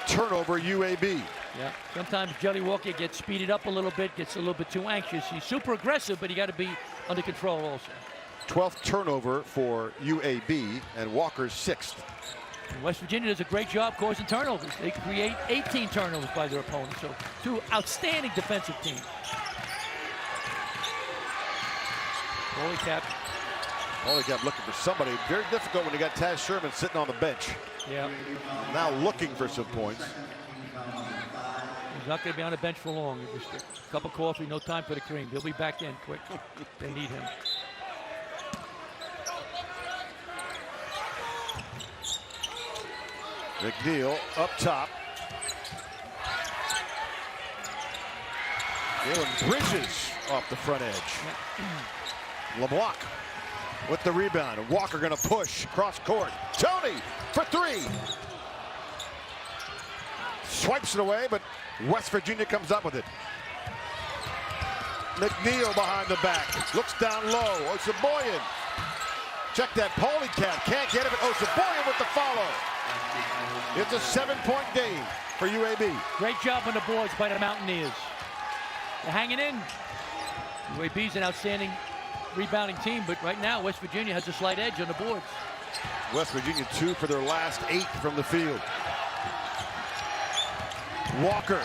Turnover UAB. Yeah, sometimes Jelly Walker gets speeded up a little bit, gets a little bit too anxious. He's super aggressive, but he got to be under control also. 12th turnover for UAB, and Walker's 6th. And West Virginia does a great job causing turnovers. They create 18 turnovers by their opponents. So two outstanding defensive teams. Polycott looking for somebody. Very difficult when you got Taz Sherman sitting on the bench. Yeah. Now looking for some points. He's not going to be on the bench for long. Just a cup of coffee, no time for the cream. He'll be back in quick. They need him. McNeil up top. Galen Bridges off the front edge. LeBlanc with the rebound. And Walker going to push cross court. Tony for three. Swipes it away, but West Virginia comes up with it. McNeil behind the back. Looks down low. Osaboyan. Check that. Polycat can't get it, but Osaboyan with the follow. It's a 7-point game for UAB. Great job on the boards by the Mountaineers. They're hanging in. UAB's an outstanding rebounding team, but right now West Virginia has a slight edge on the boards. West Virginia 2 for their last 8 from the field. Walker.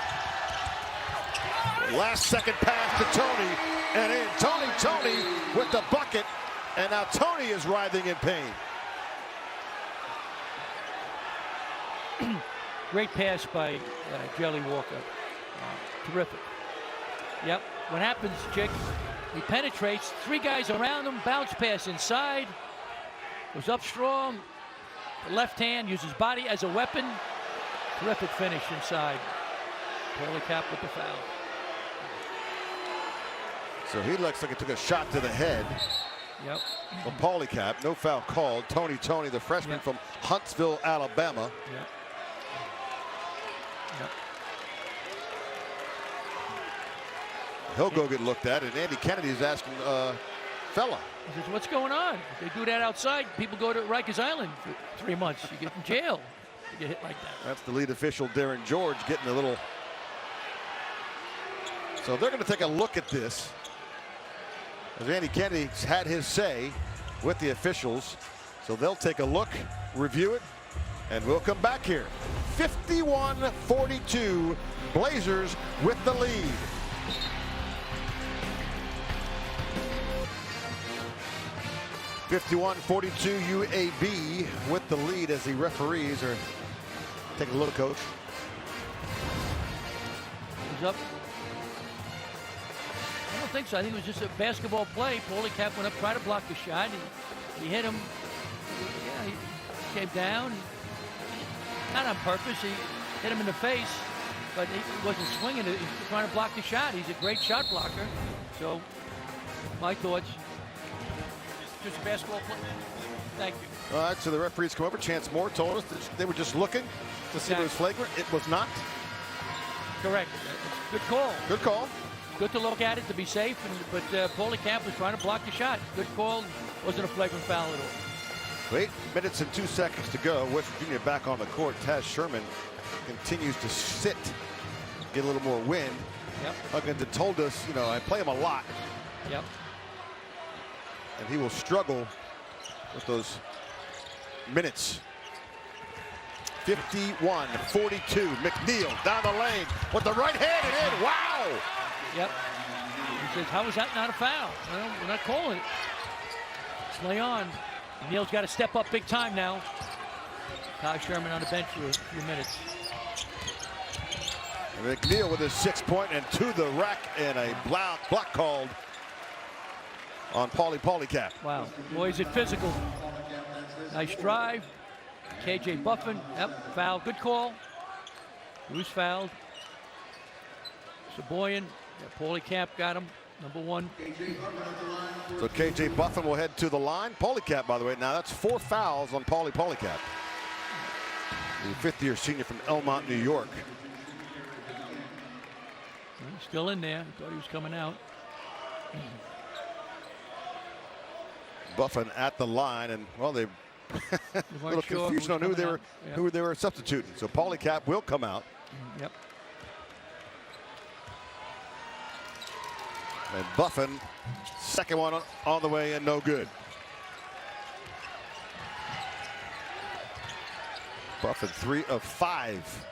Last second pass to Tony, and in. Tony with the bucket, and now Tony is writhing in pain. Great pass by Jelly Walker. Terrific. Yep. What happens, Chick? He penetrates. 3 guys around him. Bounce pass inside. Goes up strong. The left hand uses body as a weapon. Terrific finish inside. Polycat with the foul. So he looks like he took a shot to the head. Yep. From Polycat. No foul called. Tony, the freshman from Huntsville, Alabama. Yep. He'll go get looked at, and Andy Kennedy's asking fella. He says, what's going on? If they do that outside, people go to Rikers Island for 3 months. You get in jail. You get hit like that. That's the lead official, Darren George, getting a little. So they're going to take a look at this. As Andy Kennedy's had his say with the officials. So they'll take a look, review it, and we'll come back here. 51-42, Blazers with the lead. (51-42) UAB with the lead as the referees are taking a look, coach. He's up. I don't think so. I think it was just a basketball play. Polycat went up, tried to block the shot. He hit him. Yeah, he came down. Not on purpose. He hit him in the face, but he wasn't swinging it. He was trying to block the shot. He's a great shot blocker. So, my thoughts. Just a basketball play. Thank you. All right, so the referees come over. Chance Moore told us that they were just looking to see if it was flagrant. It was not. Correct. Good call. Good call. Good to look at it to be safe, but Polycat was trying to block the shot. Good call. Wasn't a flagrant foul at all. 8 minutes and 2 seconds to go. West Virginia back on the court. Taz Sherman continues to sit, get a little more wind. Yep. Huggins told us, you know, I play him a lot. Yep. And he will struggle with those minutes. 51-42. McNeil down the lane with the right hand and in. Wow! Yep. He says, how is that not a foul? Well, we're not calling it. Let's lay on. McNeil's got to step up big time now. Taj Sherman on the bench for a few minutes. And McNeil with his 6-point and to the rack, and a block called on Polycat. Wow. Boy, is it physical. Nice drive. KJ Buffin. Yep. Foul. Good call. Who's fouled? Saboyan. Yeah, Polycat got him. Number 1. So KJ Buffin will head to the line. Polycat, by the way, now that's 4 fouls on Polycat. The 5th-year senior from Elmont, New York. Still in there. Thought he was coming out. Buffin at the line, and well, they a little confusion on who they were substituting. So Polycat will come out. Yep. And Buffin, second one on the way and no good. Buffin 3 of 5.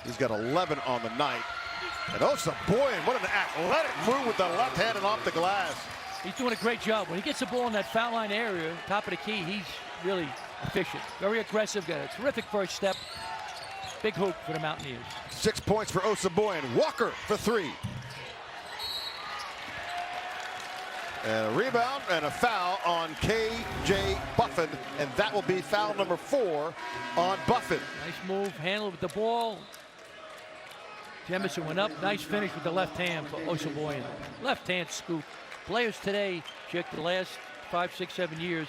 He's got 11 on the night. And Osaboyan, what an athletic move with the left hand and off the glass. He's doing a great job. When he gets the ball in that foul line area, top of the key, he's really efficient. Very aggressive, got a terrific first step. Big hoop for the Mountaineers. 6 points for Osaboyan. Walker for 3. And a rebound and a foul on KJ Buffin, and that will be foul number 4 on Buffin. Nice move, handled with the ball. Jemison went up. Nice finish with the left hand for Osaboyan. Left hand scoop. Players today, Chick, the last 5, 6, 7 years,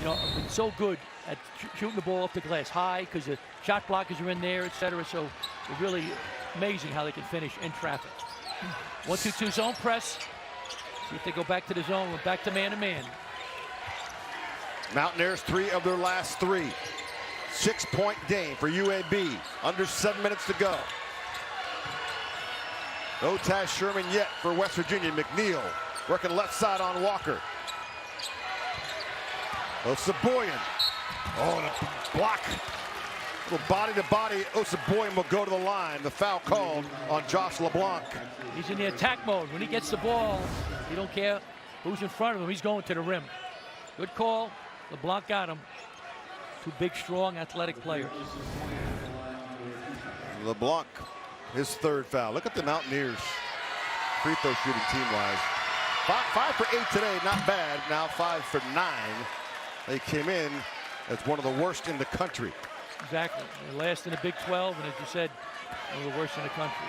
have been so good at shooting the ball off the glass high because the shot blockers are in there, etc. So it's really amazing how they can finish in traffic. 1-2-2 zone press. See if they go back to the zone. We're back to man-to-man. Mountaineers 3 of their last 3. 6-point game for UAB. Under 7 minutes to go. No Taz Sherman yet for West Virginia. McNeil working left side on Walker. Osaboyan. Oh, and a block. Little body to body. Osaboyan will go to the line. The foul called on Josh LeBlanc. He's in the attack mode. When he gets the ball, he don't care who's in front of him. He's going to the rim. Good call. LeBlanc got him. 2 big, strong, athletic players. LeBlanc, his 3rd foul. Look at the Mountaineers free throw shooting team-wise. 5 for 8 today, not bad. Now 5 for 9. They came in as one of the worst in the country. Exactly. They're last in the Big 12, and as you said, one of the worst in the country.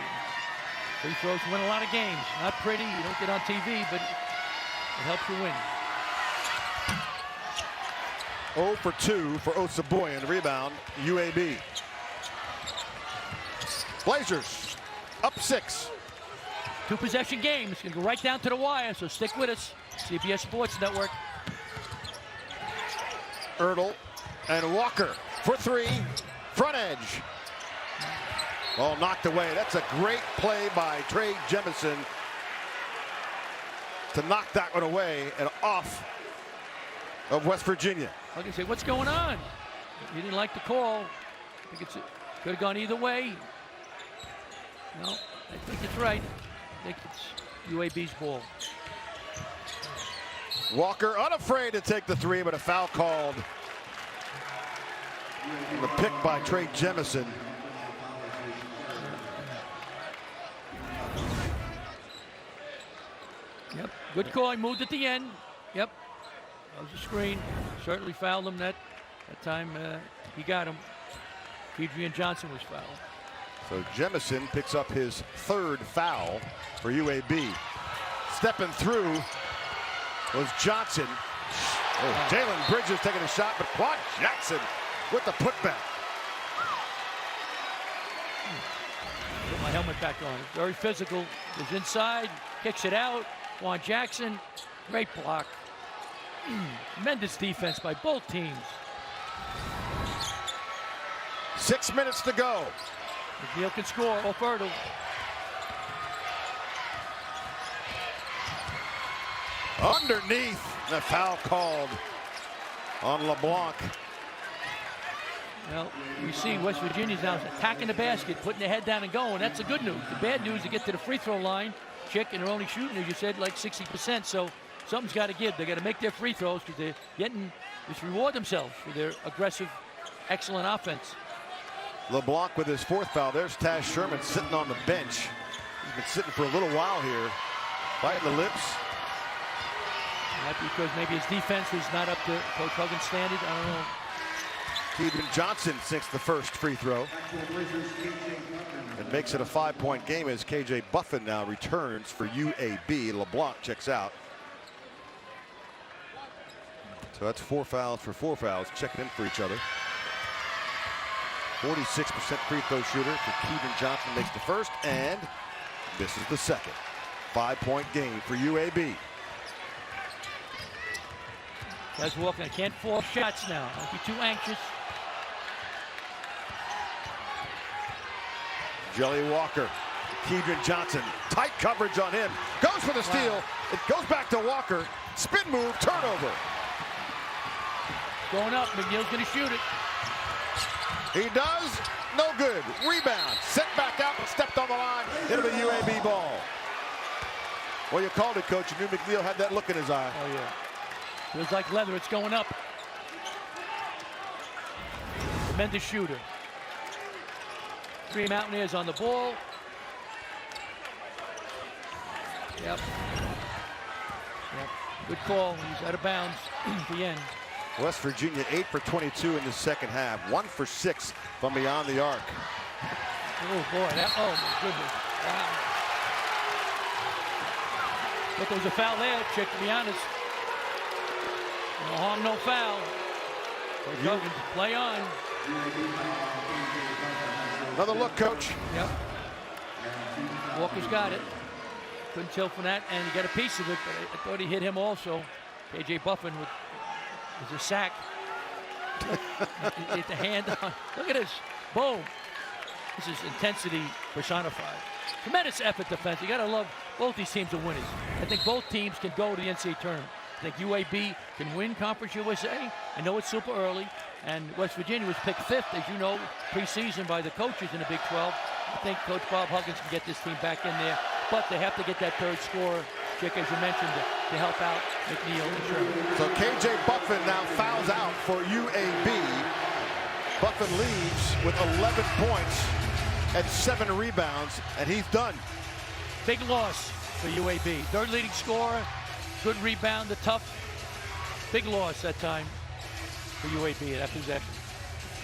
Free throws win a lot of games. Not pretty. You don't get on TV, but it helps you win. 0 for 2 for Osaboyan. Rebound, UAB. Blazers up 6. 2-possession game. It's going to go right down to the wire, so stick with us. CBS Sports Network. Ertl and Walker for 3. Front edge. Oh, knocked away. That's a great play by Trey Jemison to knock that one away and off of West Virginia. I can say, what's going on? He didn't like the call. I think it could have gone either way. No, I think it's right. I think it's UAB's ball. Walker unafraid to take the 3, but a foul called. The pick by Trey Jemison. Yep, good call. He moved at the end. Yep, that was a screen. Certainly fouled him that time. He got him. Adrian Johnson was fouled. So Jemison picks up his 3rd foul for UAB. Stepping through was Johnson. Oh, Jalen Bridges taking a shot, but Quan Jackson with the putback. Put my helmet back on. Very physical. Goes inside, kicks it out. Quan Jackson, great block. Tremendous defense by both teams. 6 minutes to go. McNeil can score off Ertl. Underneath, the foul called on LeBlanc. Well, we see West Virginia's now attacking the basket, putting their head down and going. That's the good news. The bad news, they get to the free throw line, Chick, and they're only shooting, as you said, like 60%. So something's got to give. They got to make their free throws because they're getting just reward themselves for their aggressive, excellent offense. LeBlanc with his 4th foul. There's Taz Sherman sitting on the bench. He's been sitting for a little while here, biting the lips. That's because maybe his defense was not up to Coach Huggins' standard. I don't know. Adrian Johnson sinks the 1st free throw. It makes it a 5-point game as KJ Buffin now returns for UAB. LeBlanc checks out. So that's 4 fouls for 4 fouls, checking in for each other. 46% free throw shooter for Keegan Johnson, makes the 1st, and this is the 2nd. 5-point game for UAB. Guys walking, I can't force shots now. Don't be too anxious. Jelly Walker, Keegan Johnson, tight coverage on him. Goes for the steal. Wow. It goes back to Walker. Spin move, turnover. Going up, McNeil's gonna shoot it. He does, no good. Rebound, set back out, stepped on the line. It'll be UAB ball. Well, you called it, Coach. You knew McNeil had that look in his eye. Oh, yeah. Feels like leather, it's going up. Tremendous shooter. 3 Mountaineers on the ball. Yep. Good call. He's out of bounds at the end. West Virginia 8 for 22 in the 2nd half. 1 for 6 from beyond the arc. Oh, boy. Oh, my goodness. Wow. But there was a foul there, Chick, to be honest. No harm, no foul. Coach Huggins, play on. Another look, Coach. Yep. Walker's got it. Couldn't tell from that, and he got a piece of it, but I thought he hit him also. KJ Buffin with a sack. Hit the hand on. Look at this. Boom. This is intensity personified. Tremendous effort defense. You got to love both these teams are winners. I think both teams can go to the NCAA tournament. I think UAB can win Conference USA. I know it's super early, and West Virginia was picked 5th, as you know, preseason by the coaches in the Big 12. I think Coach Bob Huggins can get this team back in there, but they have to get that third scorer, Chick, as you mentioned, to help out McNeil and Sherman. So KJ Buffin now fouls out for UAB. Buffin leaves with 11 points and 7 rebounds, and he's done. Big loss for UAB. Third leading scorer, good rebound, the tough. Big loss that time for UAB at that possession.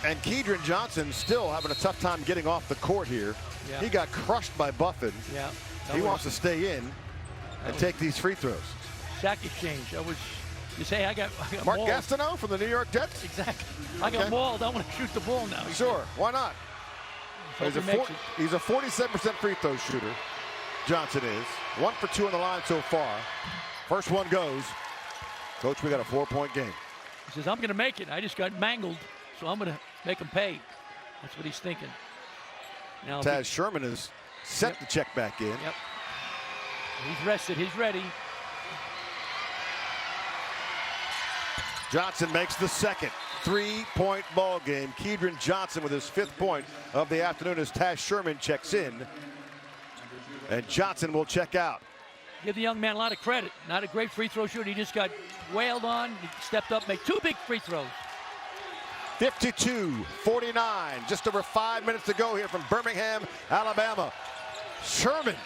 And Kedron Johnson still having a tough time getting off the court here. Yeah. He got crushed by Buffin. Yeah. He wants to stay in and take these free throws. Sack exchange. That was, you say, I got Mark mauled. Gastineau from the New York Jets? Exactly. I got mauled. I want to shoot the ball now. Sure, why not? Hope He's a 47% free throw shooter. Johnson is 1 for 2 on the line so far. First one goes. Coach, we got a 4-point game. He says, I'm going to make it. I just got mangled, so I'm going to make him pay. That's what he's thinking. Now Taz Sherman is set to check back in. Yep. He's rested. He's ready. Johnson makes the second 3-point ball game. Kedron Johnson with his 5th point of the afternoon as Taz Sherman checks in. And Johnson will check out. Give the young man a lot of credit. Not a great free throw shooter. He just got wailed on. He stepped up, made 2 big free throws. 52-49. Just over 5 minutes to go here from Birmingham, Alabama. Sherman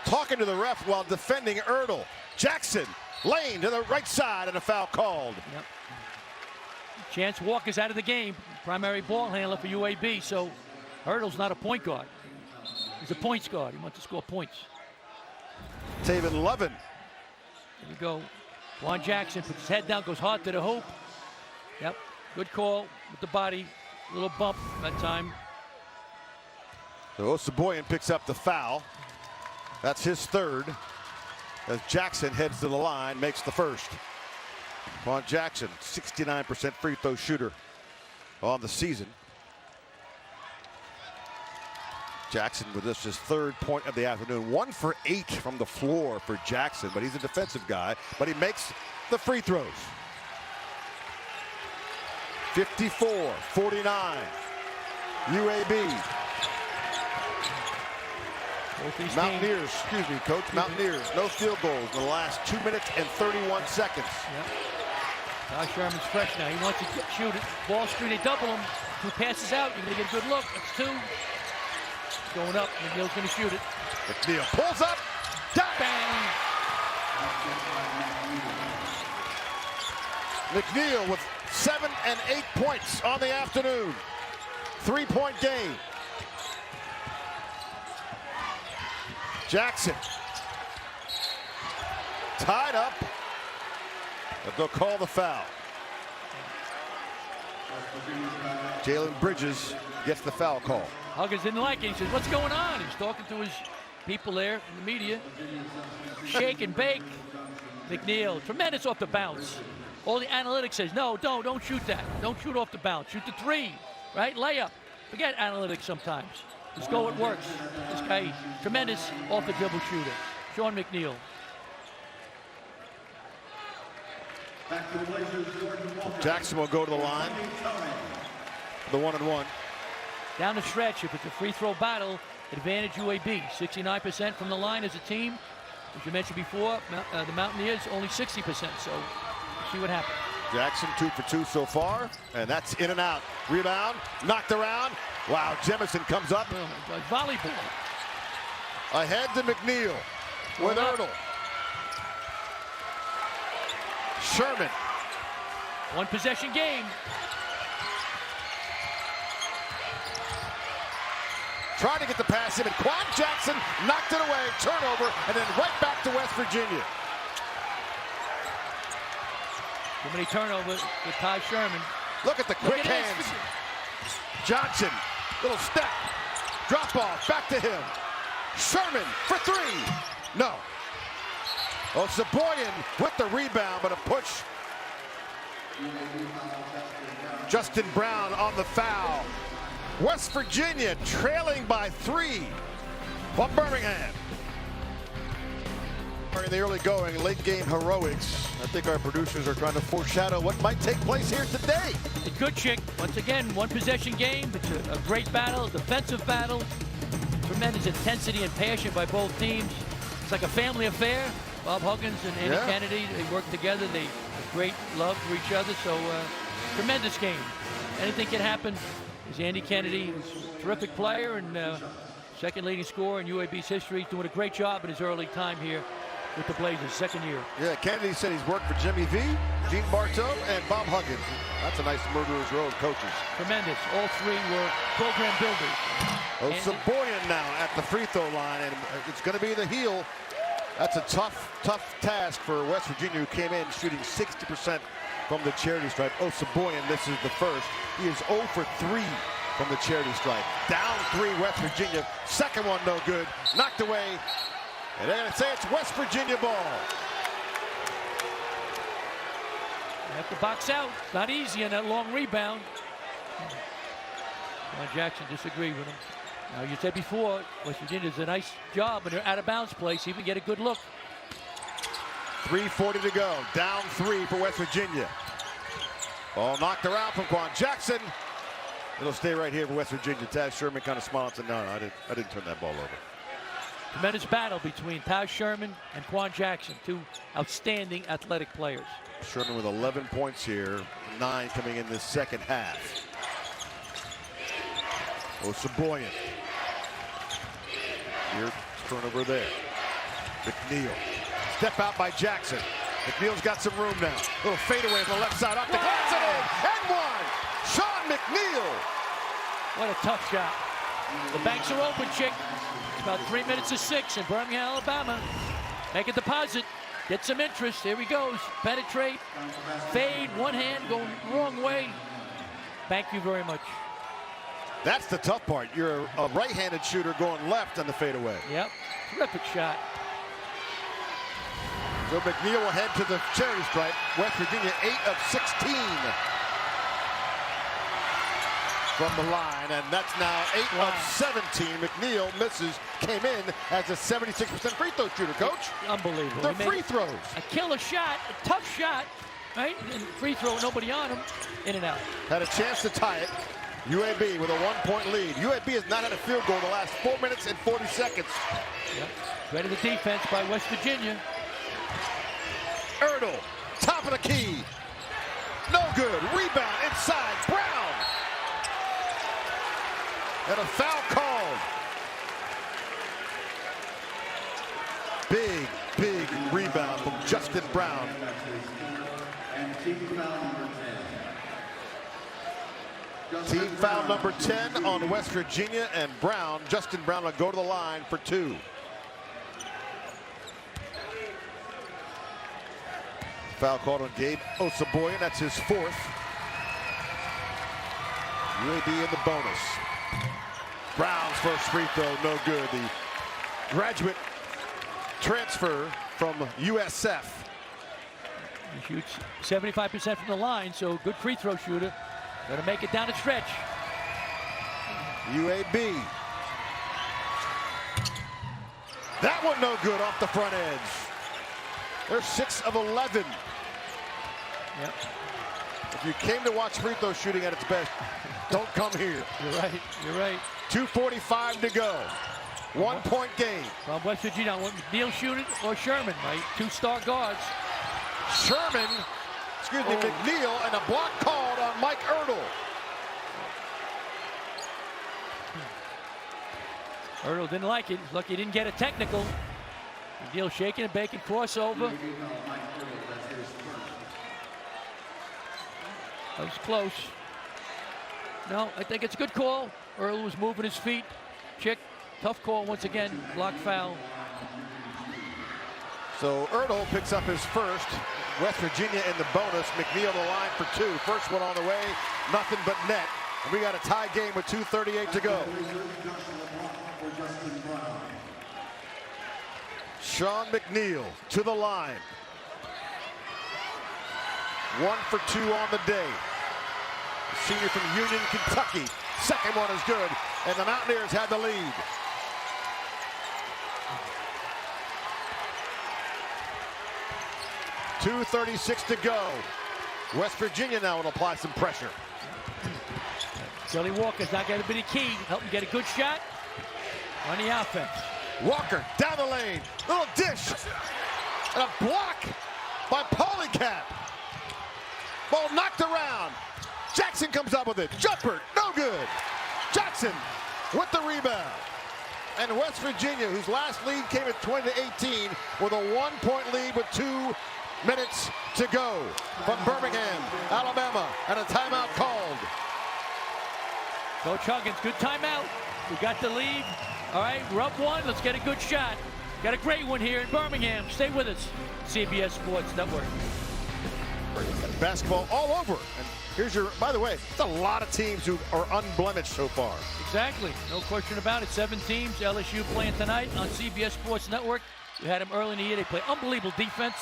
talking to the ref while defending Ertl. Jackson, lane to the right side, and a foul called. Yep. Chance Walker's out of the game. Primary ball handler for UAB, so Ertl's not a point guard. He's a points guard. He wants to score points. Taven Lovin. There we go. Juan Jackson puts his head down, goes hard to the hoop. Yep, good call with the body. A little bump that time. So Osaboyan picks up the foul. That's his 3rd. As Jackson heads to the line, makes the 1st. Juan Jackson, 69% free throw shooter on the season. Jackson with this his 3rd point of the afternoon. 1 for 8 from the floor for Jackson, but he's a defensive guy, but he makes the free throws. 54-49. UAB. Mountaineers, excuse me, Coach. Mountaineers, no field goals in the last 2 minutes and 31 seconds. Yep. Josh Sherman's fresh now. He wants to shoot it. Ball screen, they double him. 2 passes out. You're going to get a good look. That's 2. Going up. McNeil's going to shoot it. McNeil pulls up. Bang! McNeil with 7 and 8 points on the afternoon. 3-point game. Jackson tied up, but they'll call the foul. Jalen Bridges gets the foul call. Huggins didn't like it. He says, what's going on? He's talking to his people there in the media. Shake and bake. McNeil, tremendous off the bounce. All the analytics says, no, don't shoot that. Don't shoot off the bounce. Shoot the 3, right? Layup. Forget analytics sometimes. Just go, it works. This guy, tremendous off the dribble shooter. Sean McNeil. Jackson will go to the line. The 1-and-1. Down the stretch, if it's a free throw battle, advantage UAB. 69% from the line as a team. As you mentioned before, the Mountaineers only 60%, so we'll see what happens. Jackson 2 for 2 so far, and that's in and out. Rebound, knocked around. Wow, Jemison comes up. Oh my God, volleyball. Ahead to McNeil with Ertl. Sherman. 1 possession game. Tried to get the pass in, and Quan Jackson knocked it away. Turnover, and then right back to West Virginia. Too many turnovers with Ty Sherman. Look at the quick hands. Johnson, little step. Drop off, back to him. Sherman for three. No. Saboyan with the rebound, but a push. Justin Brown on the foul. West Virginia trailing by 3 from Birmingham. In the early going, late game heroics. I think our producers are trying to foreshadow what might take place here today. It's good, Chick. Once again, one possession game. It's a great battle, a defensive battle. Tremendous intensity and passion by both teams. It's like a family affair. Bob Huggins and Andy Kennedy, they work together. They have great love for each other. So tremendous game. Anything can happen. Is Andy Kennedy, who's a terrific player and second leading scorer in UAB's history, doing a great job in his early time here with the Blazers, second year. Yeah, Kennedy said he's worked for Jimmy V, Gene Bartow, and Bob Huggins. That's a nice murderer's row of coaches. Tremendous. All three were program builders. Saboyan now at the free throw line, and it's going to be the heel. That's a tough task for West Virginia, who came in shooting 60% from the charity stripe. Saboyan misses the first. He is 0 for 3 from the charity stripe. Down 3 West Virginia. Second one no good. Knocked away. And they're going to say it's West Virginia ball. They have to box out. It's not easy on that long rebound. Jackson disagreed with him. Now, you said before, West Virginia does a nice job in their out-of-bounds place. Even get a good look. 3:40 to go. Down 3 for West Virginia. Ball knocked around from Quan Jackson. It'll stay right here for West Virginia. Taz Sherman kind of smiled and said, no, I didn't turn that ball over. Tremendous battle between Taz Sherman and Quan Jackson, two outstanding athletic players. Sherman with 11 points here, 9 coming in this second half. Saboyan. Here, turnover there. McNeil. Step out by Jackson. McNeil's got some room now. Little fadeaway from the left side, off the glass and in. And one. Sean McNeil. What a tough shot. The banks are open, Chick. It's about 3 minutes to 6 in Birmingham, Alabama. Make a deposit. Get some interest. Here he goes. Penetrate. Fade. One hand going wrong way. Thank you very much. That's the tough part. You're a right-handed shooter going left on the fadeaway. Yep. Terrific shot. So McNeil will head to the charity stripe. West Virginia 8 of 16 from the line, and that's now 8 of 17. McNeil misses, came in as a 76% free throw shooter, Coach. Unbelievable. The free throws. A killer shot, a tough shot, right? And free throw, nobody on him, in and out. Had a chance to tie it. UAB with a 1-point lead. UAB has not had a field goal the last 4 minutes and 40 seconds. Yep. Ready the defense by West Virginia. Erdl, top of the key. No good. Rebound inside. Brown. And a foul called. Big rebound from Justin Brown. Team foul number 10 on West Virginia, and Brown, Justin Brown, will go to the line for 2. Foul called on Gabe Saboyan. That's his 4th. UAB in the bonus. Brown's first free throw, no good. The graduate transfer from USF. He shoots 75% from the line, so good free throw shooter. Gonna make it down the stretch. UAB. That one no good off the front edge. They're 6 of 11. Yep. If you came to watch free throw shooting at its best, don't come here. You're right. You're right. 2:45 to go. 1-point game. From West Virginia, McNeil shooting or Sherman, right? 2 star guards. Sherman, McNeil, and a block called on Mike Erdl. Erdl didn't like it. He's lucky he didn't get a technical. McNeil shaking and baking, crossover. That was close. No, I think it's a good call. Erdl was moving his feet, Chick. Tough call once again. Block foul. So Erdl picks up his first. West Virginia in the bonus. McNeil the line for 2. First one on the way. Nothing but net. And we got a tie game with 2:38 to go. Sean McNeil to the line. 1 for 2 on the day. Senior from Union, Kentucky. Second one is good. And the Mountaineers had the lead. .236 to go. West Virginia now will apply some pressure. Jelly Walker's not going to be the key. Help him get a good shot on the offense. Walker down the lane. Little dish. And a block by Polycat. Ball knocked around. Jackson comes up with it. Jumper, no good. Jackson with the rebound. And West Virginia, whose last lead came at 20-18, with a 1-point lead with 2 minutes to go from Birmingham, Alabama, and a timeout called. Coach Huggins, good timeout. We got the lead. All right, we're up 1. Let's get a good shot. Got a great one here in Birmingham. Stay with us. CBS Sports Network. Basketball all over. And here's your, by the way, it's a lot of teams who are unblemished so far. Exactly. No question about it. 7 teams. LSU playing tonight on CBS Sports Network. We had them early in the year. They play unbelievable defense.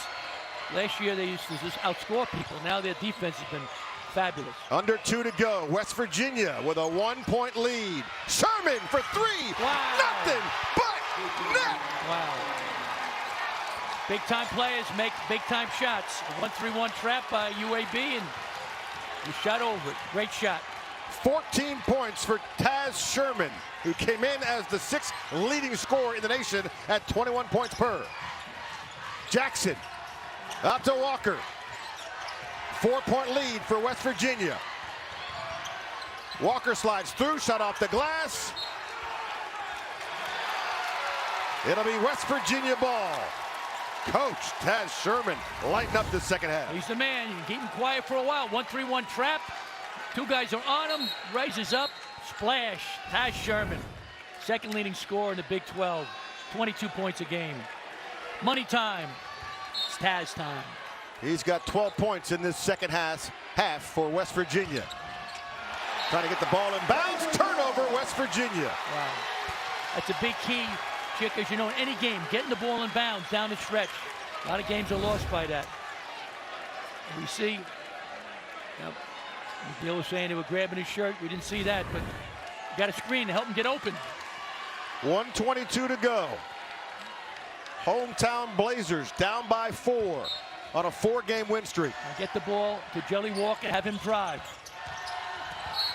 Last year, they used to just outscore people. Now their defense has been fabulous. Under 2 to go. West Virginia with a 1-point lead. Sherman for 3. Wow. Nothing but net. Wow. Big time players make big time shots. A 1-3-1 trap by UAB, and he shot over it. Great shot. 14 points for Taz Sherman, who came in as the 6th leading scorer in the nation at 21 points per. Jackson out to Walker. 4-point lead for West Virginia. Walker slides through, shot off the glass. It'll be West Virginia ball. Coach Taz Sherman lighting up the second half. He's the man. You can keep him quiet for a while. 1-3-1 trap. 2 guys are on him. Raises up. Splash. Taz Sherman. Second leading scorer in the Big 12. 22 points a game. Money time. It's Taz time. He's got 12 points in this second half for West Virginia. Trying to get the ball in bounds. Turnover, West Virginia. Wow. That's a big key, Chick, as you know, in any game, getting the ball in bounds down the stretch. A lot of games are lost by that. And we see, Bill was saying they were grabbing his shirt. We didn't see that, but got a screen to help him get open. 1:22 to go. Hometown Blazers down by 4 on a 4-game win streak. Now get the ball to Jelly Walker, have him drive.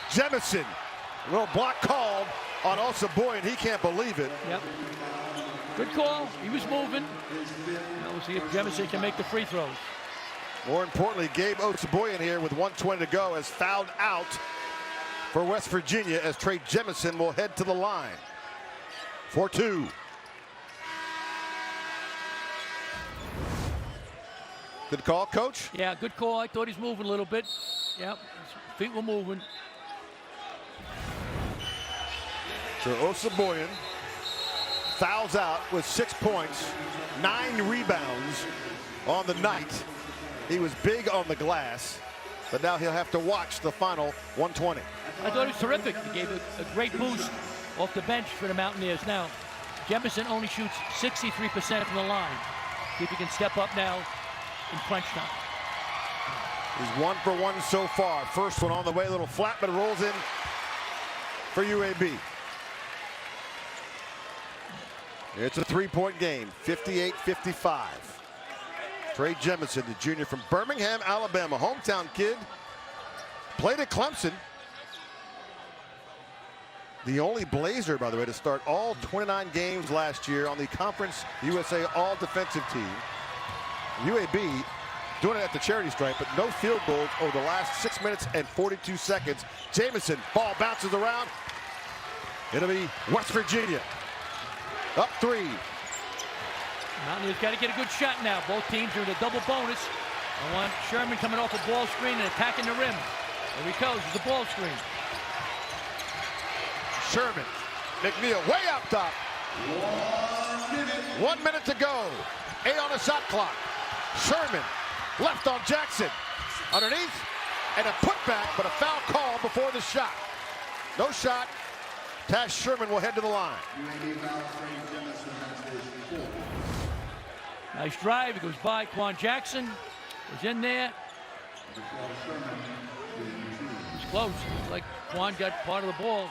Jemison, a little block called on Osaboy, and he can't believe it. Yep. Good call. He was moving. Now we'll see if Jemison can make the free throws. More importantly, Gabe Osaboyan here with 1:20 to go has fouled out for West Virginia as Trey Jemison will head to the line. 4-2. Good call, Coach. Yeah, good call. I thought he's moving a little bit. Yep, his feet were moving. So Osaboyan fouls out with 6 points, 9 rebounds on the night. He was big on the glass, but now he'll have to watch the final 120. I thought it was terrific. He gave a great boost off the bench for the Mountaineers. Now, Jemison only shoots 63% from the line. See if he can step up now in crunch time. He's 1 for 1 so far. First one on the way, a little flat, but it rolls in for UAB. It's a 3-point game, 58-55. Trey Jemison, the junior from Birmingham, Alabama, hometown kid. Played at Clemson. The only Blazer, by the way, to start all 29 games last year on the Conference USA All-Defensive Team. UAB doing it at the charity stripe, but no field goals over the last 6 minutes and 42 seconds. Jamison, ball bounces around. It'll be West Virginia. Up 3. Mountaineers got to get a good shot now. Both teams are in a double bonus. I want Sherman coming off a ball screen and attacking the rim. There he goes, the ball screen. Sherman McNeil way out top. 1 minute to go. 8 on the shot clock. Sherman left on Jackson. Underneath and a putback, but a foul call before the shot. No shot. Taz Sherman will head to the line. Nice drive. He goes by Quan Jackson. Was in there. It's close. It's like Quan got part of the ball.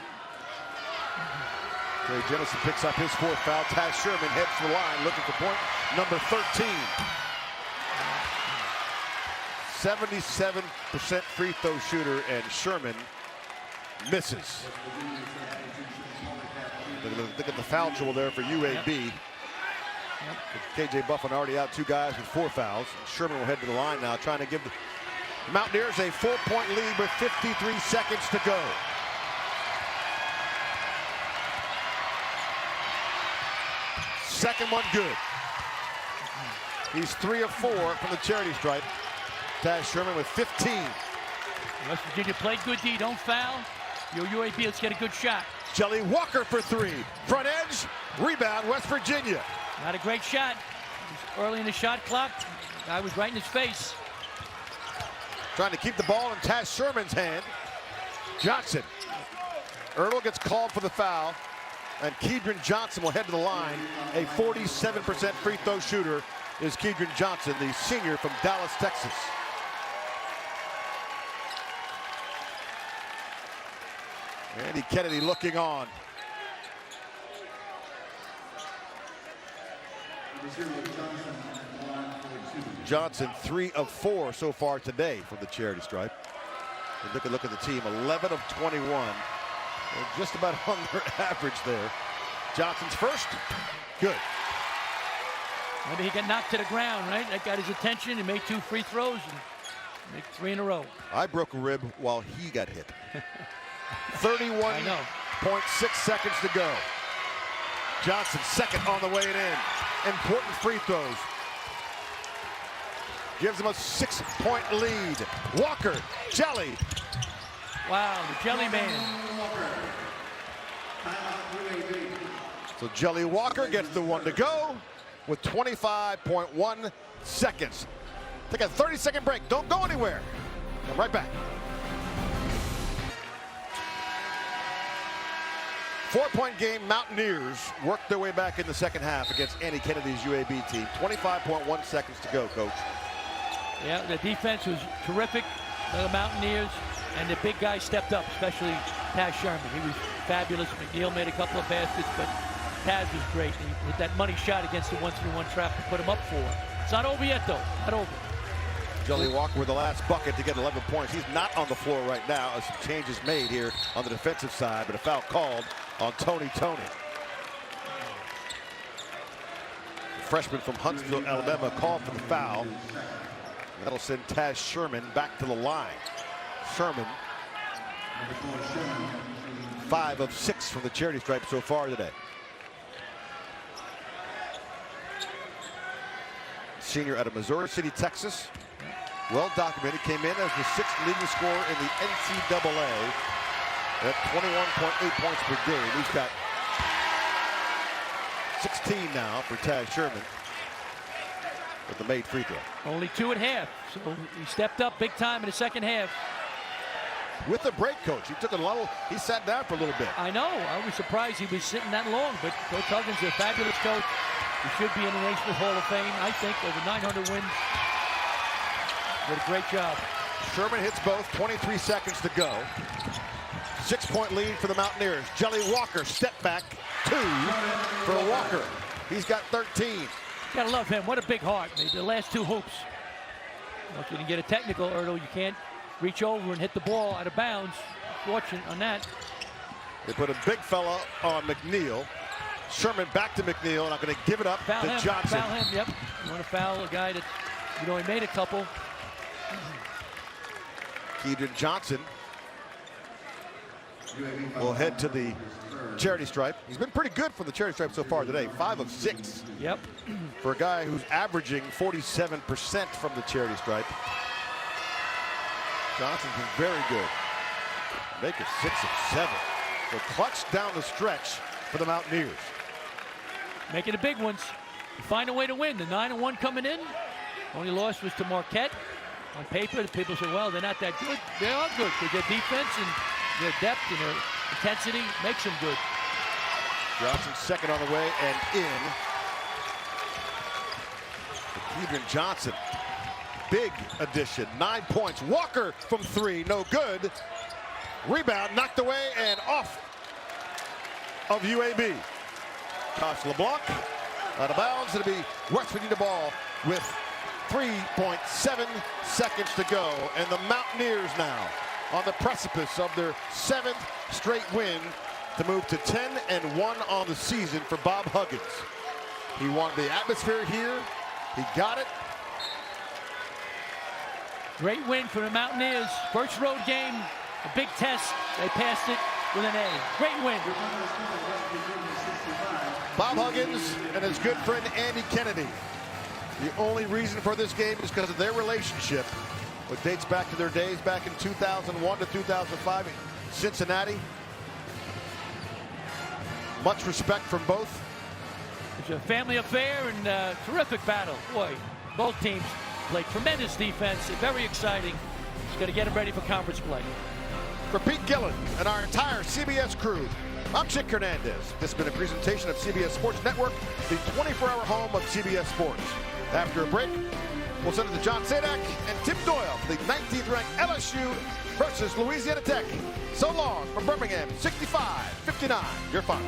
Trey Jennison picks up his 4th foul. Taz Sherman heads to the line looking for point number 13. 77% free throw shooter, and Sherman misses. Look at the foul trouble there for UAB. KJ Buffin already out 2 guys with 4 fouls. Sherman will head to the line now, trying to give the Mountaineers a 4-point lead with 53 seconds to go. Second one good. He's 3 of 4 from the charity stripe. Taz Sherman with 15. West Virginia played good D. Don't foul. Yo, UAB, let's get a good shot. Jelly Walker for 3. Front edge. Rebound, West Virginia. Not a great shot. Early in the shot clock. Guy was right in his face. Trying to keep the ball in Taz Sherman's hand. Johnson. Ertl gets called for the foul. And Kedron Johnson will head to the line. A 47% free throw shooter is Kedron Johnson, the senior from Dallas, Texas. Andy Kennedy looking on. Johnson 3 of 4 so far today from the charity stripe. And look at the team, 11 of 21. They're just about on their average there. Johnson's first, good. Maybe he got knocked to the ground, right? That got his attention. He made 2 free throws and made 3 in a row. I broke a rib while he got hit. 31.6 seconds to go. Johnson second on the way in. Important free throws. Gives him a 6-point lead. Walker, Jelly. Wow, the Jelly Man. So Jelly Walker gets the 1 to go with 25.1 seconds. Take a 30-second break. Don't go anywhere. Come right back. 4-point game. Mountaineers work their way back in the second half against Andy Kennedy's UAB team. 25.1 seconds to go, Coach. Yeah, the defense was terrific. The Mountaineers and the big guy stepped up, especially Taz Sherman. He was fabulous. McNeil made a couple of baskets, but Taz was great. He hit that money shot against the 1-3-1 trap to put him up 4. It's not over yet, though. Not over. Jelly Walker with the last bucket to get 11 points. He's not on the floor right now as some changes made here on the defensive side, but a foul called on Tony. The freshman from Huntsville, Alabama, called for the foul. That'll send Taz Sherman back to the line. Sherman, 5 of 6 from the charity stripe so far today. Senior out of Missouri City, Texas. Well documented, came in as the 6th leading scorer in the NCAA at 21.8 points per game. He's got 16 now for Taz Sherman with the made free throw. Only 2 at half, so he stepped up big time in the second half. With the break, Coach, he took a little, he sat down for a little bit. I know, I was surprised he was sitting that long, but Coach Huggins is a fabulous coach. He should be in the Naismith Hall of Fame, I think, over 900 wins. Did a great job. Sherman hits both, 23 seconds to go. 6-point lead for the Mountaineers. Jelly Walker, step back, 2 for Walker. He's got 13. Gotta love him, what a big heart. The last 2 hoops. If you can get a technical, Ertl, you can't reach over and hit the ball out of bounds. Fortunate on that. They put a big fella on McNeil. Sherman back to McNeil, and I'm going to give it up foul to him, Johnson. Foul him, yep. You want to foul a guy that, he made a couple. Kedron Johnson will head to the charity stripe. He's been pretty good from the charity stripe so far today. 5 of 6. Yep. For a guy who's averaging 47% from the charity stripe. Johnson's been very good. Make it 6 of 7. So clutch down the stretch for the Mountaineers. Making the big ones. Find a way to win. The 9-1 coming in. Only loss was to Marquette. On paper, the people say, well, they're not that good. They are good because their defense and their depth and their intensity makes them good. Johnson second on the way and in. Kedron Johnson, big addition, 9 points. Walker from 3, no good. Rebound knocked away and off of UAB. Tosh LeBlanc out of bounds. It'll be West Virginia ball with 3.7 seconds to go. And the Mountaineers now on the precipice of their 7th straight win to move to 10-1 on the season for Bob Huggins. He wanted the atmosphere here. He got it. Great win for the Mountaineers. First road game, a big test. They passed it with an A. Great win. Bob Huggins and his good friend Andy Kennedy. The only reason for this game is because of their relationship, which dates back to their days back in 2001 to 2005 in Cincinnati. Much respect from both. It's a family affair and a terrific battle. Boy, both teams played tremendous defense. Very exciting. It's going to get them ready for conference play. For Pete Gillen and our entire CBS crew, I'm Chick Hernandez. This has been a presentation of CBS Sports Network, the 24-hour home of CBS Sports. After a break, we'll send it to John Sadak and Tim Doyle for the 19th ranked LSU versus Louisiana Tech. So long from Birmingham, 65-59, your final.